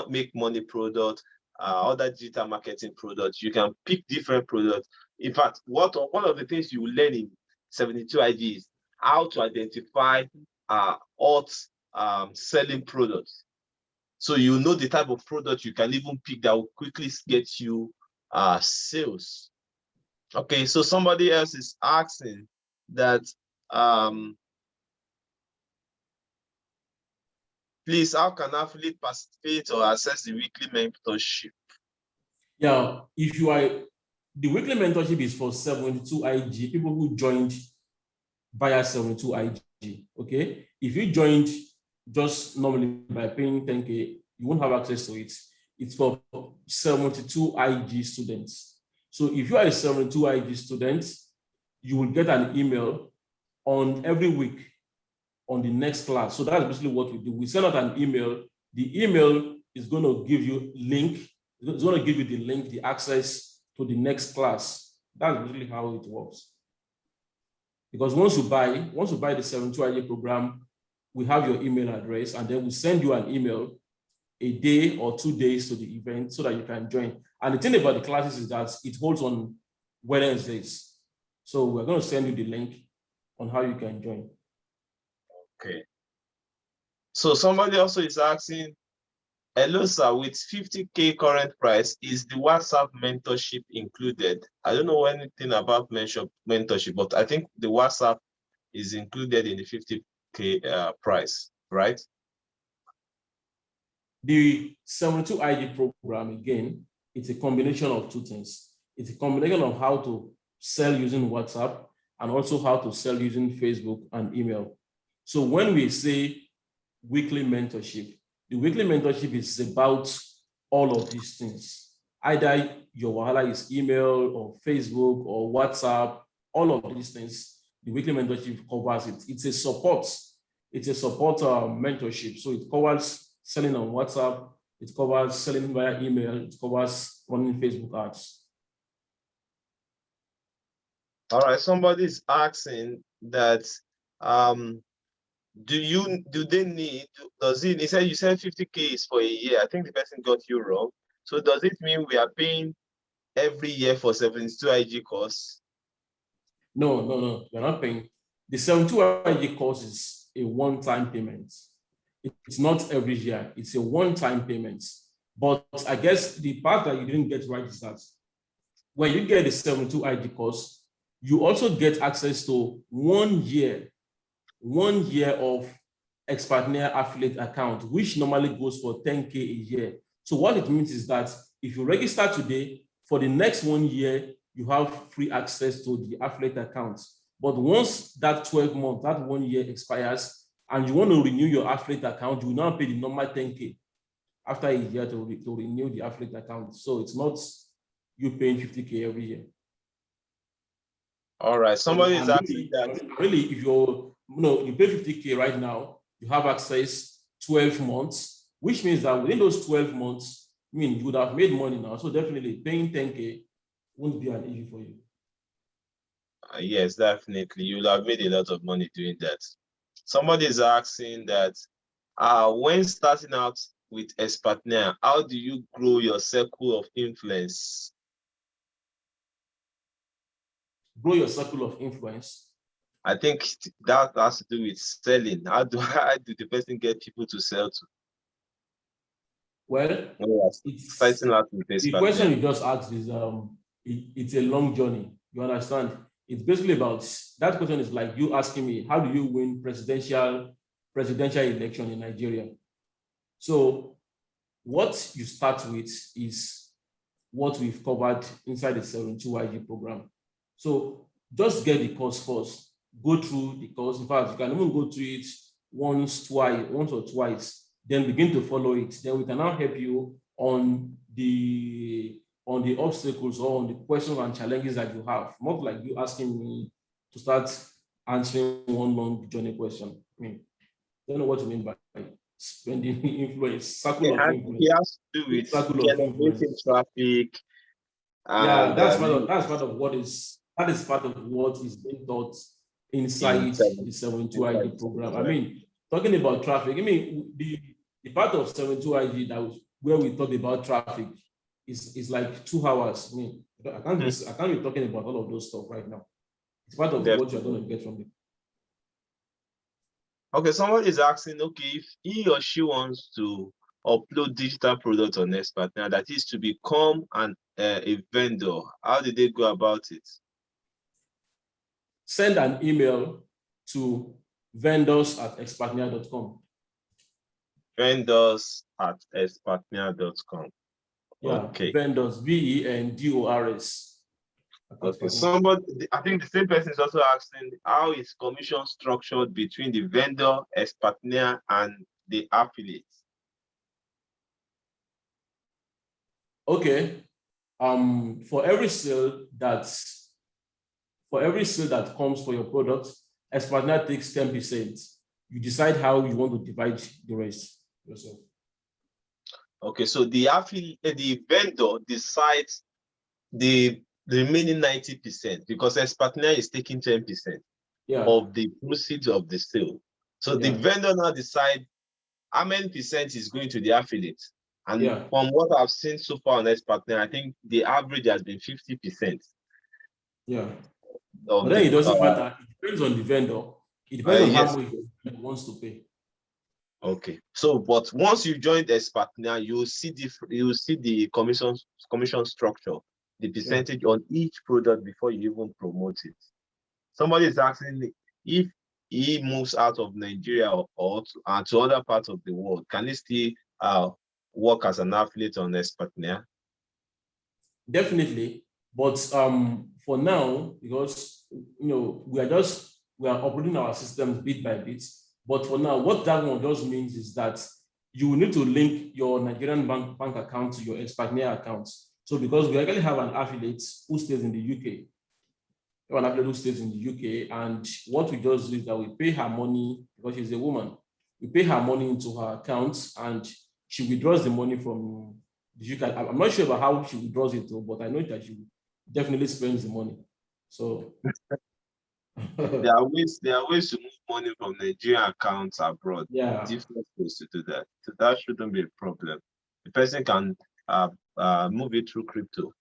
make money product, other digital marketing products. You can pick different products. In fact, one of the things you will learn in 72 IG is how to identify hot selling products. So you know the type of product you can even pick that will quickly get you sales. Okay, so somebody else is asking that please, how can affiliate participate or access the weekly mentorship? Yeah, if you are, the weekly mentorship is for 72 IG, people who joined via 72 IG, okay? If you joined just normally by paying 10K, you won't have access to it. It's for 72 IG students. So if you are a 72 IG student, you will get an email on every week on the next class. So that's basically what we do. We send out an email. The email is going to give you link. It's going to give you the link, the access to the next class. That's really how it works. Because once you buy the 72 IG program, we have your email address, and then we send you an email a day or 2 days to the event so that you can join. And the thing about the classes is that it holds on Wednesdays. So we're going to send you the link on how you can join. Okay. So somebody also is asking, hello, sir, with 50K current price, is the WhatsApp mentorship included? I don't know anything about mentorship, but I think the WhatsApp is included in the 50K price, right? The 72 IG program, again, it's a combination of two things. It's a combination of how to sell using WhatsApp and also how to sell using Facebook and email. So when we say weekly mentorship, the weekly mentorship is about all of these things. Either your wahala is email or Facebook or WhatsApp, all of these things, the weekly mentorship covers it. It's a support mentorship. So it covers selling on WhatsApp, it covers selling via email, it covers running Facebook ads. All right, somebody is asking that he said you said 50K is for a year. I think the person got you wrong. So does it mean we are paying every year for 72 IG course? No, we're not paying. The 72 IG course is a one-time payment. It's not every year, it's a one-time payment. But I guess the part that you didn't get right is that when you get the 72 IG course, You also get access to 1 year of Expartner affiliate account, which normally goes for 10K a year. So what it means is that if you register today, for the next 1 year, you have free access to the affiliate account. But once that 12 months, that 1 year expires, and you want to renew your affiliate account, you will now pay the normal 10K after a year to renew the affiliate account. So it's not you paying 50K every year. All right. Somebody is asking that. Really, if you pay 50K right now, you have access 12 months, which means that within those 12 months, you would have made money now. So definitely paying 10K won't be an issue for you. Yes, definitely. You'll have made a lot of money doing that. Somebody is asking that when starting out with Expartner, how do you grow your circle of influence? Grow your circle of influence. I think that has to do with selling. How do the person get people to sell to? Well, the question you just asked is it's a long journey. You understand? It's basically about that question is like you asking me, how do you win presidential election in Nigeria? So what you start with is what we've covered inside the 72IG program. So just get the course first. Go through the course. In fact, you can even go through it once or twice, then begin to follow it. Then we can now help you on the obstacles or on the questions and challenges that you have. Not like you asking me to start answering one long journey question. I don't know what you mean by spending influence, circle of influence. It has to do with generating traffic. Yeah, that's part of what is being taught inside the 72IG program. Talking about traffic, the part of 72IG that was where we talk about traffic is like 2 hours. I can't be talking about all of those stuff right now. It's part of what you're going to get from it. Okay, somebody is asking, okay, if he or she wants to upload digital products on Expartner, that is to become a vendor, how did they go about it? Send an email to vendors@expartner.com. vendors@expartner.com. Yeah, okay. Vendors, VENDORS. Okay, I think the same person is also asking, how is commission structured between the vendor, Expartner, and the affiliates? Okay. For every sale that comes for your product, Expartner takes 10%. You decide how you want to divide the rest yourself. Okay, so the vendor decides the remaining 90% because Expartner is taking 10% of the proceeds of the sale. So the vendor now decides how many percent is going to the affiliate. And from what I've seen so far on Expartner, I think the average has been 50%. Yeah. But then it doesn't matter. It depends on the vendor. It depends on how much he wants to pay. Okay. So, but once you join the Expartner, you will see the commission structure, the percentage on each product before you even promote it. Somebody is asking if he moves out of Nigeria or to other parts of the world, can he still work as an affiliate on Expartner? Definitely, but for now, because we are operating our systems bit by bit. But for now, what that one just means is that you will need to link your Nigerian bank account to your Expartner account. So because we actually have an affiliate who stays in the UK, we have an affiliate who stays in the UK, and what we just do is that we pay her money because she's a woman. We pay her money into her account, and she withdraws the money from the UK. I'm not sure about how she withdraws it, but I know that she definitely spends the money. So. There are ways to move money from Nigerian accounts abroad. Yeah. Different ways to do that. So that shouldn't be a problem. The person can move it through crypto,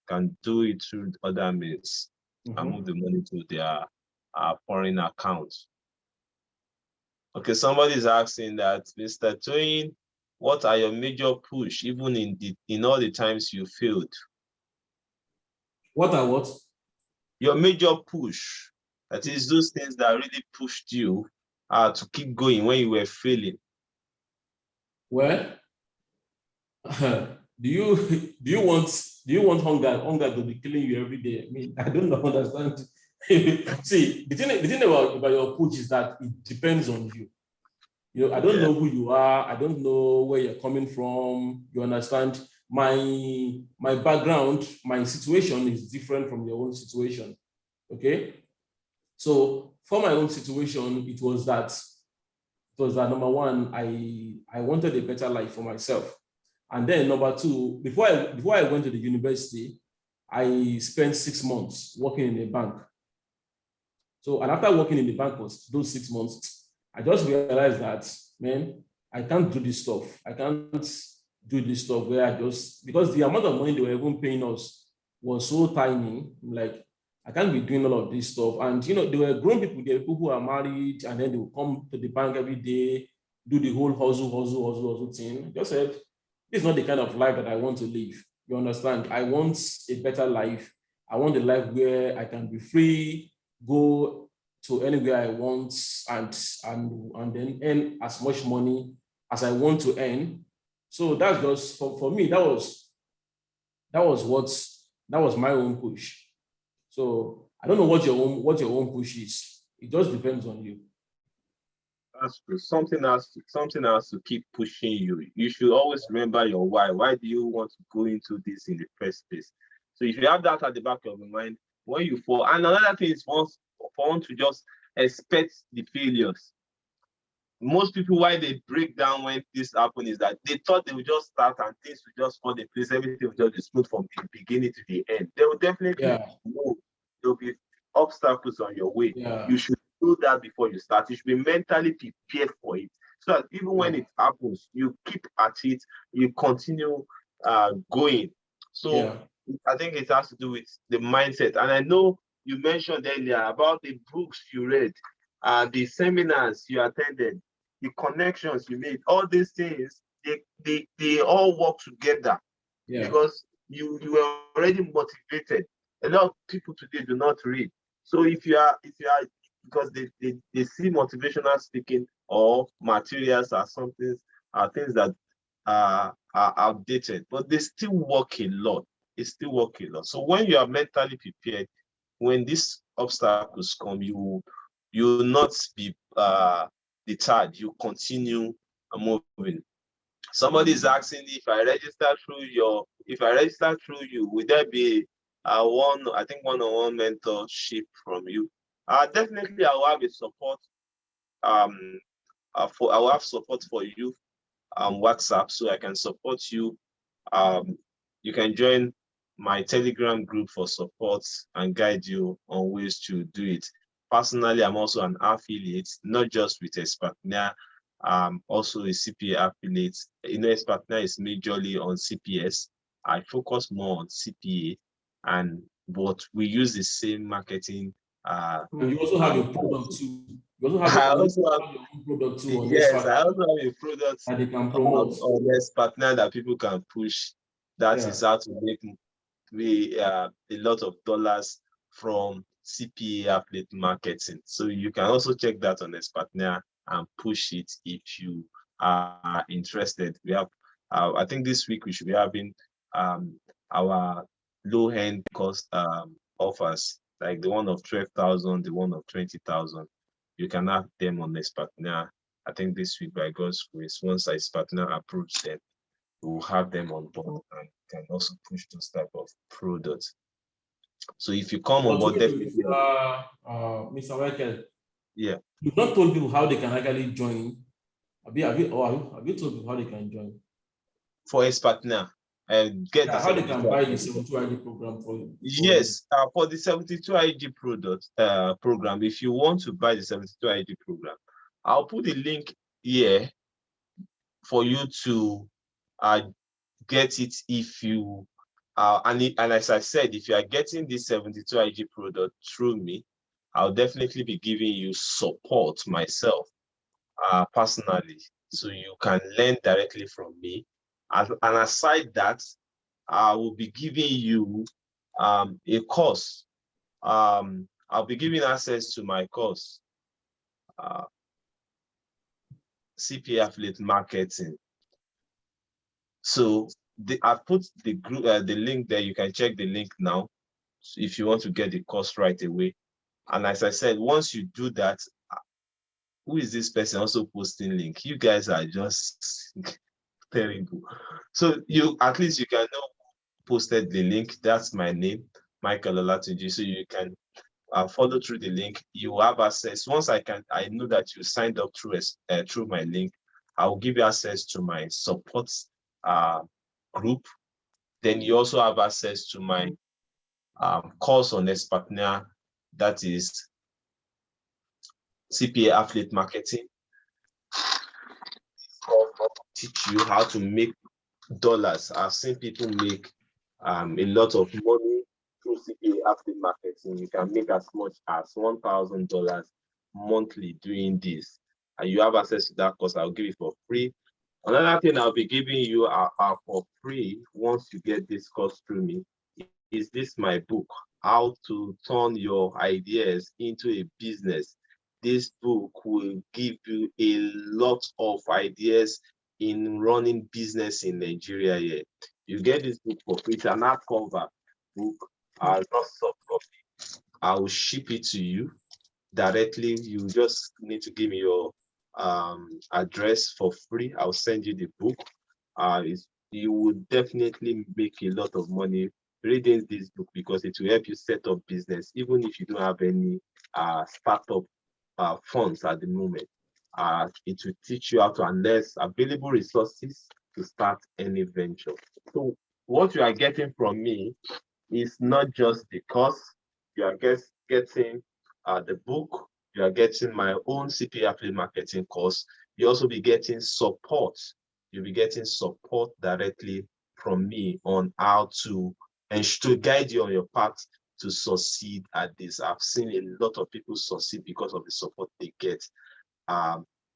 can do it through other means, and move the money to their foreign accounts. Okay, somebody is asking that, Mr. Toyin, what are your major push, even in all the times you failed? What are what? your major push. That is those things that really pushed you to keep going when you were failing. Well, do you want hunger to be killing you every day? I mean, I don't understand. See, the thing about your push is that it depends on you. You know, I don't know who you are. I don't know where you're coming from. You understand? My background, my situation is different from your own situation. Okay. So for my own situation, it was that number one, I wanted a better life for myself. And then number two, before I went to the university, I spent 6 months working in a bank. So, and after working in the bank for those 6 months, I just realized that, man, I can't do this stuff. I can't do this stuff where because the amount of money they were even paying us was so tiny. Like, I can't be doing all of this stuff. And, you know, there were grown people, there were people who are married, and then they will come to the bank every day, do the whole hustle thing. I just said, this is not the kind of life that I want to live. You understand? I want a better life. I want a life where I can be free, go to anywhere I want, and then earn as much money as I want to earn. So that's just for me. That was my own push. So I don't know what your own push is. It just depends on you. That's true. Something else to keep pushing you. You should always remember your why. Why do you want to go into this in the first place? So if you have that at the back of your mind, when you fall, and another thing is for one to just expect the failures. Most people, why they break down when this happens is that they thought they would just start and things would just fall in place. Everything will just be smooth from the beginning to the end. There will definitely know there will be obstacles on your way. You should know that before you start. You should be mentally prepared for it. So that even when it happens, you keep at it, you continue going. So I think it has to do with the mindset. And I know you mentioned earlier about the books you read, the seminars you attended, the connections you made, all these things, they all work together because you were already motivated. A lot of people today do not read. So if you are because they see motivational speaking or materials as things that are outdated, but they still work a lot. They still work a lot. So when you are mentally prepared, when these obstacles come, you will not be deterred. You continue moving. Somebody is asking if I register through you, would there be one-on-one mentorship from you? Definitely, I will have a support. I will have support for you WhatsApp, so I can support you. You can join my Telegram group for support and guide you on ways to do it. Personally, I'm also an affiliate, not just with Expatnia, also a CPA affiliate. You know, Expatnia is majorly on CPS. I focus more on CPA, but we use the same marketing. And you also have a product too. You also have I your also have own product too on Yes, I Expatnia also have a product that they can promote. on this partner that people can push. That is how to make a lot of dollars from CPA affiliate marketing. So you can also check that on this partner and push it if you are interested. We have, I think this week we should be having our low-end cost offers, like the one of 12,000, the one of 20,000. You can have them on this partner. I think this week, by God's grace, once this partner approves them, we'll have them on board and can also push those type of products. So if you come on board, definitely. Mr. Michael, Yeah. you've not told people how they can actually join. Have you told people how they can join? For his partner and get the how they can buy the 72 IG program for you. Yes, for the 72 IG product program, if you want to buy the 72 IG program, I'll put the link here for you to get it if you and as I said, if you are getting this 72 IG product through me, I'll definitely be giving you support myself personally, so you can learn directly from me. And aside that, I will be giving you a course I'll be giving access to my course, CPA Affiliate Marketing. So I put the group, the link there. You can check the link now if you want to get the course right away. And as I said, once you do that, who is this person also posting link? You guys are just terrible. So at least you can know who posted the link. That's my name, Michael Olatunji. So you can follow through the link. You have access. Once I know that you signed up through my link, I will give you access to my support group. Then you also have access to my course on Espatnia, that is CPA Affiliate Marketing. Teach you how to make dollars. I've seen people make a lot of money through CPA Affiliate Marketing. You can make as much as $1,000 monthly doing this. And you have access to that course. I'll give it for free. Another thing I'll be giving you for free once you get this course through me is this my book, How to Turn Your Ideas into a Business. This book will give you a lot of ideas in running business in Nigeria here. You get this book for free. It's an hardcover book, not soft copy. I will ship it to you directly. You just need to give me your address for free. I'll send you the book. You will definitely make a lot of money reading this book because it will help you set up business, even if you don't have any startup funds at the moment. It will teach you how to harness available resources to start any venture. So what you are getting from me is not just the course. You are getting the book. You are getting my own CPA Affiliate Marketing course. You also be getting support. You'll be getting support directly from me on how to guide you on your path to succeed at this. I've seen a lot of people succeed because of the support they get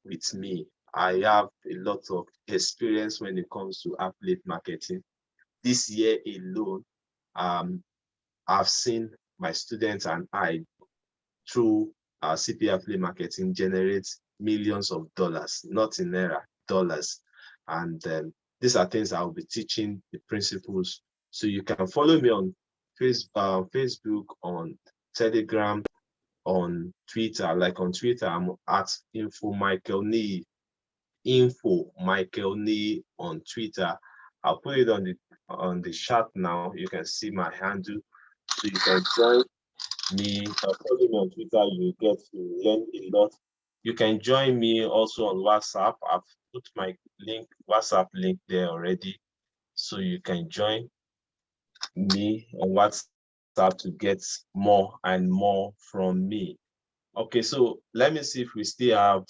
with me. I have a lot of experience when it comes to affiliate marketing. This year alone, I've seen my students and I, through CPA affiliate marketing, generate millions of dollars, not in naira, dollars. And these are things I'll be teaching the principles. So you can follow me on Facebook, on Telegram, on Twitter. Like on Twitter, I'm at Info Michael Nee on Twitter. I'll put it on the chat now. You can see my handle. So you can join me. Follow me on Twitter. You get to learn a lot. You can join me also on WhatsApp. I've put my WhatsApp link there already. So you can join me on WhatsApp to get more and more from me. Okay, so let me see if we still have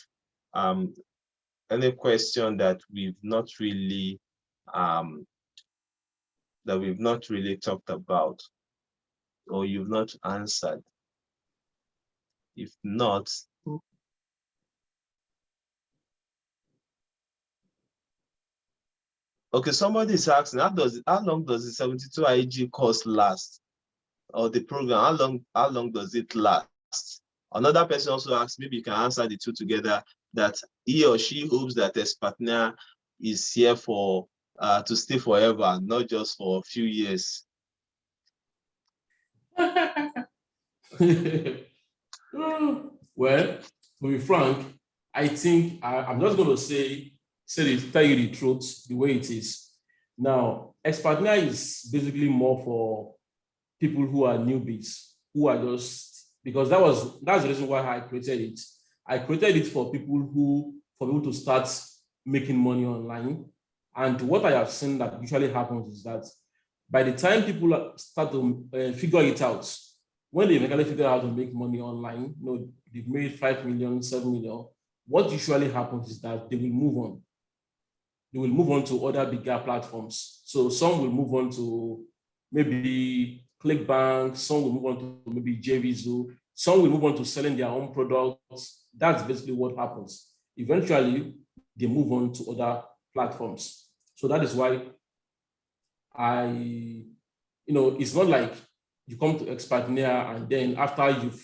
any question that we've not really talked about or you've not answered. If not, okay, somebody is asking, how long does the 72 IG course last? Or the program, how long does it last? Another person also asked, maybe you can answer the two together, that he or she hopes that Espatnia is here for to stay forever, not just for a few years. Well, to be frank, I think I'm just going to tell you the truth the way it is. Now, Espatnia is basically more for people who are newbies, who are just, because that's the reason why I created it. I created it for people to start making money online. And what I have seen that usually happens is that by the time people start to figure it out, when they eventually figure out how to make money online, they've made 5 million, 7 million, what usually happens is that they will move on. They will move on to other bigger platforms. So some will move on to maybe ClickBank, some will move on to maybe JVZoo, some will move on to selling their own products. That's basically what happens. Eventually, they move on to other platforms. So that is why it's not like you come to Expatriate, and then after you've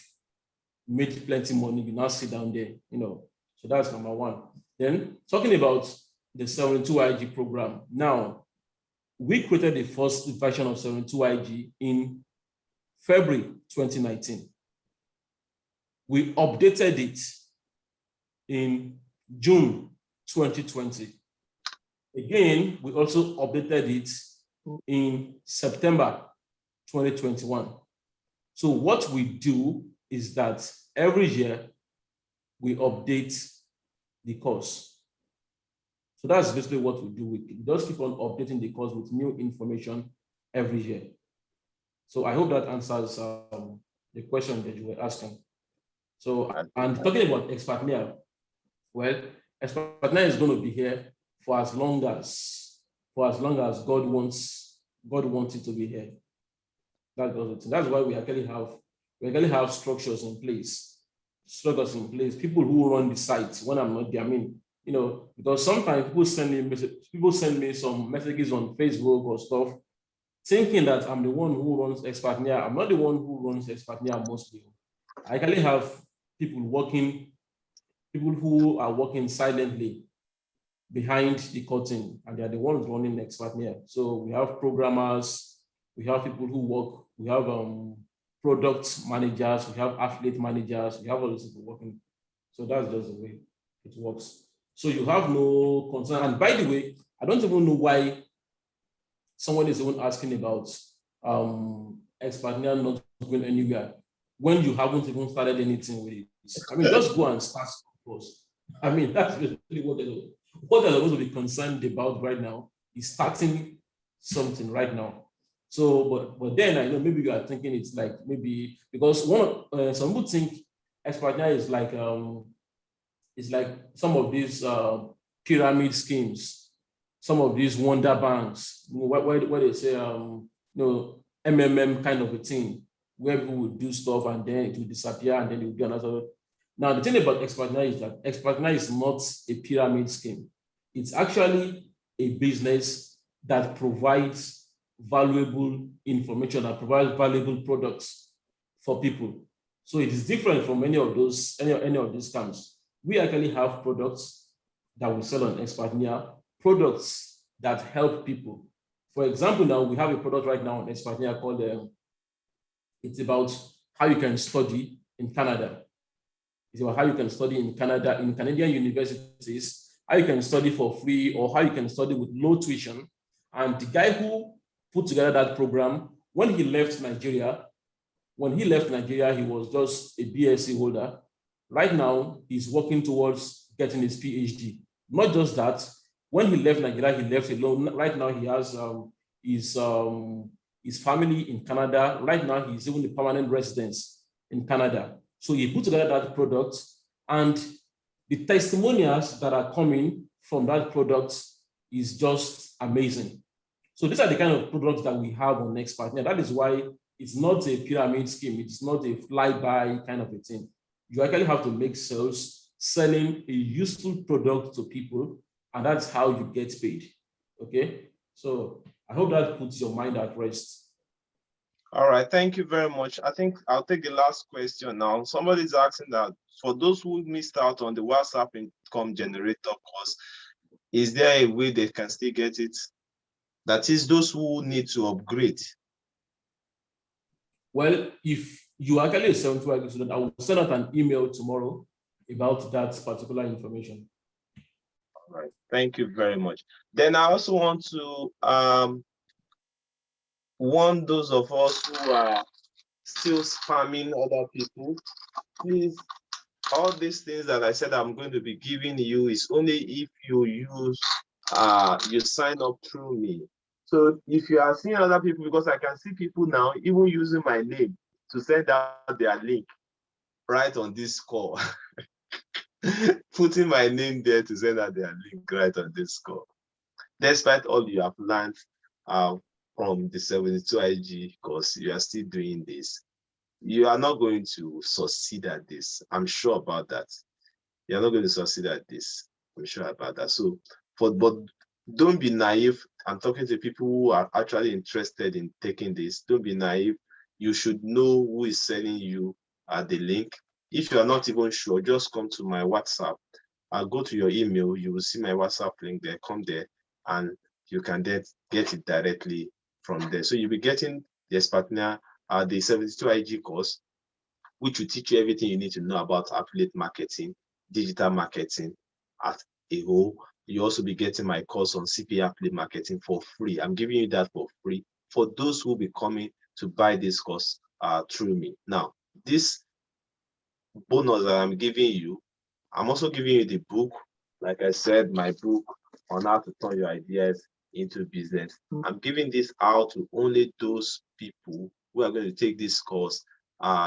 made plenty money, you now sit down there, So that's number one. Then talking about the 72 IG program. Now, we created the first version of 72 IG in February 2019. We updated it in June 2020. Again, we also updated it in September 2021. So what we do is that every year we update the course. So that's basically what we do. We just keep on updating the course with new information every year. So I hope that answers the question that you were asking. So, and talking about Expatriate, well, Expatriate is going to be here for as long as God wants it to be here. That's why we actually have structures in place. People who run the sites when I'm not there. I mean, because sometimes people send me some messages on Facebook or stuff, thinking that I'm the one who runs Expatriate. I'm not the one who runs Expatriate mostly. I actually have people who are working silently behind the curtain, and they're the ones running Expatriate. So we have programmers, we have people who work, we have product managers, we have affiliate managers, we have all these people working. So that's just the way it works. So you have no concern. And by the way, I don't even know why someone is even asking about Expatriate not going anywhere when you haven't even started anything with it. I mean, just go and start first. I mean, that's really what they're supposed to be concerned about right now is starting something right now. So, but then I know maybe you are thinking it's like maybe because some people think Expatriate is like some of these pyramid schemes, some of these wonder banks, where they say MMM kind of a thing, where people will do stuff and then it will disappear and then it will be another. Now, the thing about Expatriate is that Expatriate is not a pyramid scheme. It's actually a business that provides valuable information, that provides valuable products for people. So it is different from any of these scams. We actually have products that we sell on Expatriate, products that help people. For example, now we have a product right now on Expatriate called it's about how you can study in Canada. It's about how you can study in Canada, in Canadian universities, how you can study for free or how you can study with low tuition. And the guy who put together that program, when he left Nigeria, he was just a BSc holder. Right now, he's working towards getting his PhD. Not just that, when he left Nigeria, he left alone. Right now, he has his family in Canada. Right now, he's even a permanent residence in Canada. So he put together that product, and the testimonials that are coming from that product is just amazing. So these are the kind of products that we have on Expatriate. That is why it's not a pyramid scheme. It's not a fly-by kind of a thing. You actually have to make sales, selling a useful product to people, and that's how you get paid. Okay? So I hope that puts your mind at rest. All right, thank you very much. I think I'll take the last question now. Somebody's asking that for those who missed out on the WhatsApp income generator course, is there a way they can still get it? That is, those who need to upgrade. Well, if you are actually a 72 student, I will send out an email tomorrow about that particular information. All right, thank you very much. Then I also want to warn those of us who are still spamming other people. Please, all these things that I said I'm going to be giving you is only if you you sign up through me. So if you are seeing other people, because I can see people now even using my name to send out their link right on this call, putting my name there to send out their link right on this call. Despite all you have learned from the 72 IG course, you are still doing this. You are not going to succeed at this. I'm sure about that. You're not going to succeed at this. I'm sure about that. So, but don't be naive. I'm talking to people who are actually interested in taking this. Don't be naive. you should know who is sending you the link. If you are not even sure, just come to my WhatsApp. I'll go to your email. You will see my WhatsApp link there. Come there, and you can get it directly from there. So you'll be getting the Expertnia, the 72 IG course, which will teach you everything you need to know about affiliate marketing, digital marketing as a whole. You also be getting my course on CPA affiliate marketing for free. I'm giving you that for free for those who will be coming to buy this course through me. Now, this bonus that I'm giving you, I'm also giving you the book. Like I said, my book on how to turn your ideas into business. I'm giving this out to only those people who are going to take this course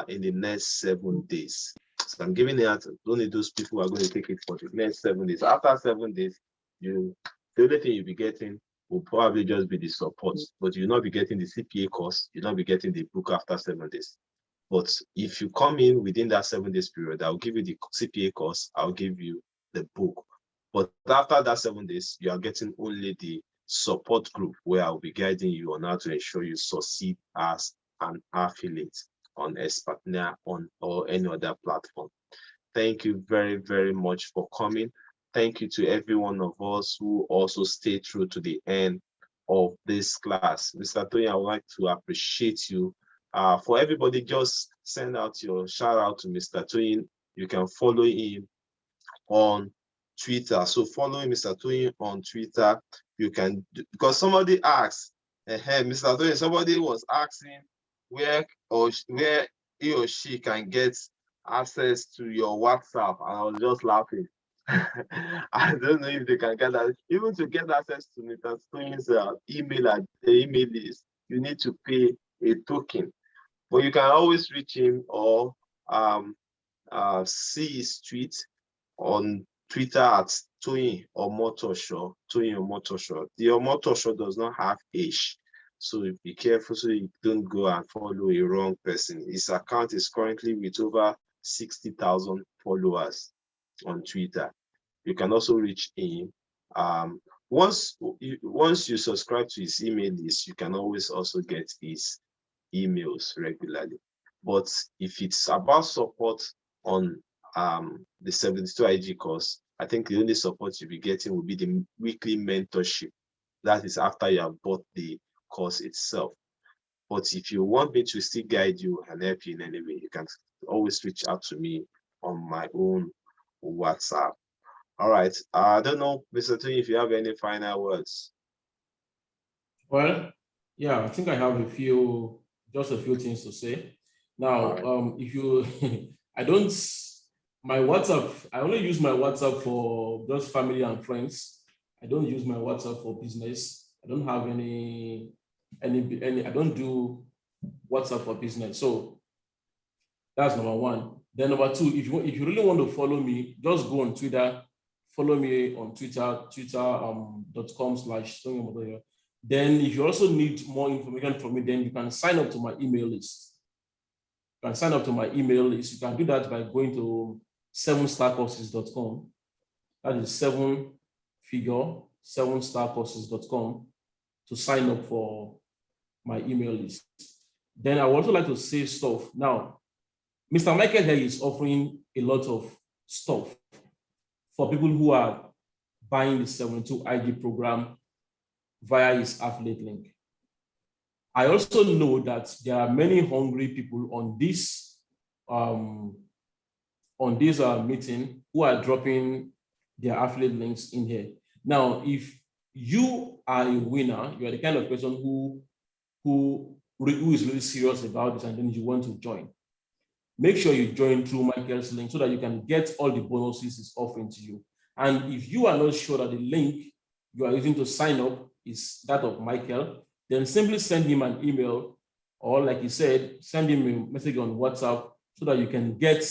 in the next 7 days. So I'm giving it out to only those people who are going to take it for the next 7 days. After 7 days, the only thing you'll be getting will probably just be the support, but you'll not be getting the CPA course. You'll not be getting the book after 7 days. But if you come in within that 7 days period, I'll give you the CPA course, I'll give you the book. But after that 7 days, you are getting only the support group where I'll be guiding you on how to ensure you succeed as an affiliate on Expertnia or any other platform. Thank you very, very much for coming. Thank you to every one of us who also stayed through to the end of this class. Mr. Toyin, I would like to appreciate you. For everybody, just send out your shout out to Mr. Toyin. You can follow him on Twitter. So following Mr. Toyin on Twitter, you can because somebody asked, Mr. Toyin, somebody was asking where he or she can get access to your WhatsApp, and I was just laughing. I don't know if they can get that. Even to get access to Mr. Toyin's email list, you need to pay a token. But you can always reach him or see his tweet on Twitter at Toyin Omotoso. Toyin Omotoso. The Omotoso does not have H, so be careful so you don't go and follow a wrong person. His account is currently with over 60,000 followers on Twitter. You can also reach him. Once you subscribe to his email list, you can always also get his emails regularly. But if it's about support on the 72 IG course, I think the only support you'll be getting will be the weekly mentorship. That is after you have bought the course itself. But if you want me to still guide you and help you in any way, you can always reach out to me on my own WhatsApp. All right. I don't know, Mr. Toyin, if you have any final words. Well, yeah, I think I have just a few things to say. Now, right. If you, my WhatsApp, I only use my WhatsApp for just family and friends. I don't use my WhatsApp for business. I don't have any, I don't do WhatsApp for business. So that's number one. Then number two, if you really want to follow me, just go on Twitter. Follow me on Twitter, twitter.com/Toyin. Then if you also need more information from me, then you can sign up to my email list. You can sign up to my email list. You can do that by going to 7starcourses.com. That is 7starcourses.com to sign up for my email list. Then I would also like to say stuff. Now, Mr. Michael here is offering a lot of stuff for people who are buying the 72 IG program via his affiliate link. I also know that there are many hungry people on this meeting who are dropping their affiliate links in here. Now, if you are a winner, you are the kind of person who is really serious about this and then you want to join, make sure you join through Michael's link so that you can get all the bonuses he's offering to you. And if you are not sure that the link you are using to sign up is that of Michael, then simply send him an email, or like he said, send him a message on WhatsApp so that you can get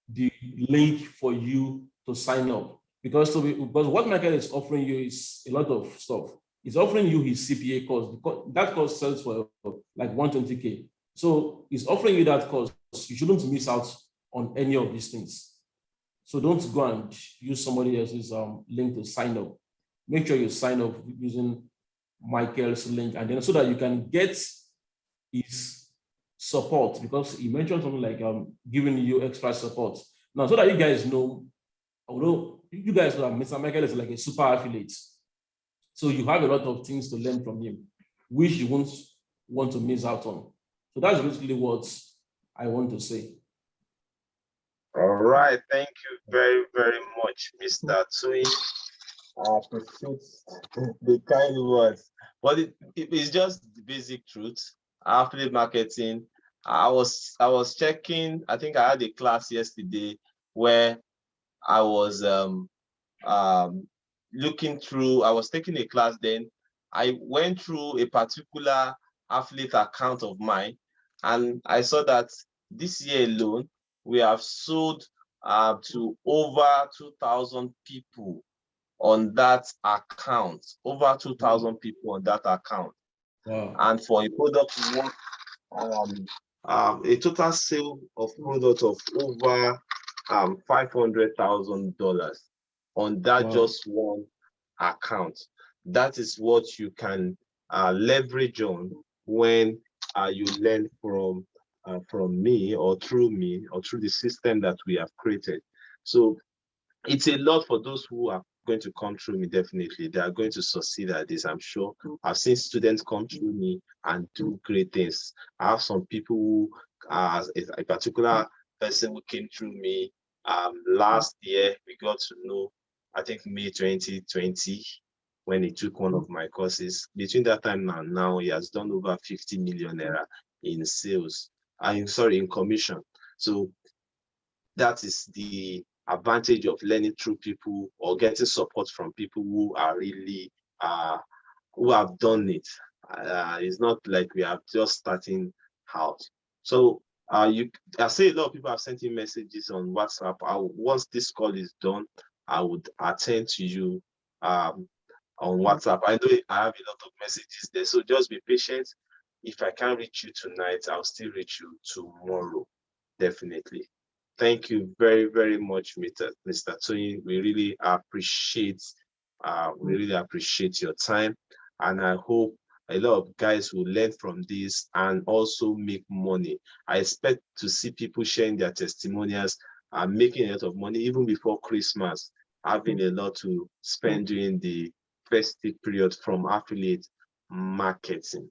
the link for you to sign up. Because what Michael is offering you is a lot of stuff. He's offering you his CPA course. That course sells for like 120K. So he's offering you that course. You shouldn't miss out on any of these things. So don't go and use somebody else's link to sign up. Make sure you sign up using Michael's link, and then so that you can get his support, because he mentioned something like giving you extra support. Now, so that you guys know, although you guys know that Mr. Michael is like a super affiliate, so you have a lot of things to learn from him, which you won't want to miss out on. So that's basically what I want to say. All right, thank you very, very much, Mr. Toyin. I appreciate the kind words, but it's just the basic truth. Affiliate marketing. I was checking. I think I had a class yesterday where I was looking through. I was taking a class then. I went through a particular affiliate account of mine, and I saw that this year alone we have sold to over 2,000 people on that account, over 2,000 people on that account. Wow. And for a product worth a total sale of product of over $500,000 on that just one account. That is what you can leverage on when you learn from me or through the system that we have created. So it's a lot for those who are going to come through me. Definitely they are going to succeed at this, I'm sure. I've seen students come through me and do great things. I have some people who a particular person who came through me last year. We got to know, I think May 2020, when he took one of my courses. Between that time and now, he has done over 50 million naira in sales. In commission. So that is the advantage of learning through people or getting support from people who are really who have done it. It's not like we are just starting out. So I say a lot of people have sent in messages on WhatsApp. Once this call is done, I would attend to you on WhatsApp. I know I have a lot of messages there, so just be patient. If I can't reach you tonight, I'll still reach you tomorrow, definitely. Thank you very, very much, Mr. Toyin. We really appreciate your time, and I hope a lot of guys will learn from this and also make money. I expect to see people sharing their testimonials and making a lot of money even before Christmas, having a lot to spend during the festive period from affiliate marketing.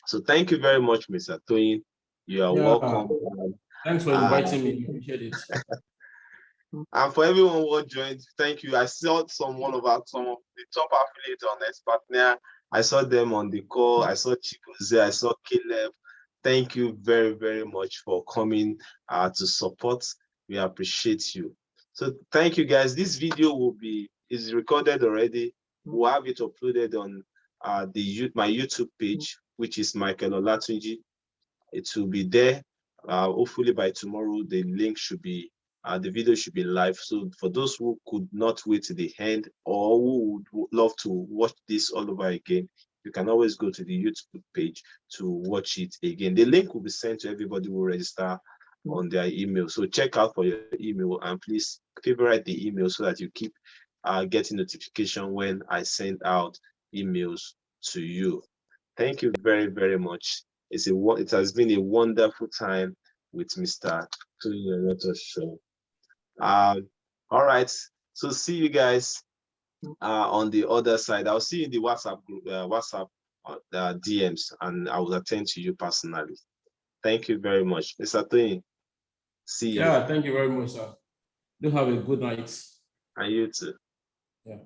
So thank you very much, Mr. Toyin. You are welcome. Thanks for inviting me. Appreciate it. And for everyone who joined, thank you. I saw some of the top affiliates on Expatnia. I saw them on the call. I saw Chikoze. I saw Caleb. Thank you very, very much for coming to support. We appreciate you. So thank you, guys. This video is recorded already. We'll have it uploaded on my YouTube page, which is Michael Olatunji. It will be there. Hopefully by tomorrow, the link should be, the video should be live. So for those who could not wait to the end or who would love to watch this all over again, you can always go to the YouTube page to watch it again. The link will be sent to everybody who register on their email. So check out for your email and please favorite the email so that you keep getting notification when I send out emails to you. Thank you very, very much. It has been a wonderful time with Mr. Toyin Omotoso. All right. So see you guys on the other side. I'll see you in the WhatsApp group, WhatsApp DMs, and I will attend to you personally. Thank you very much, Mr. Toyin. See you. Yeah, thank you very much, sir. Do have a good night. And you too. Yeah.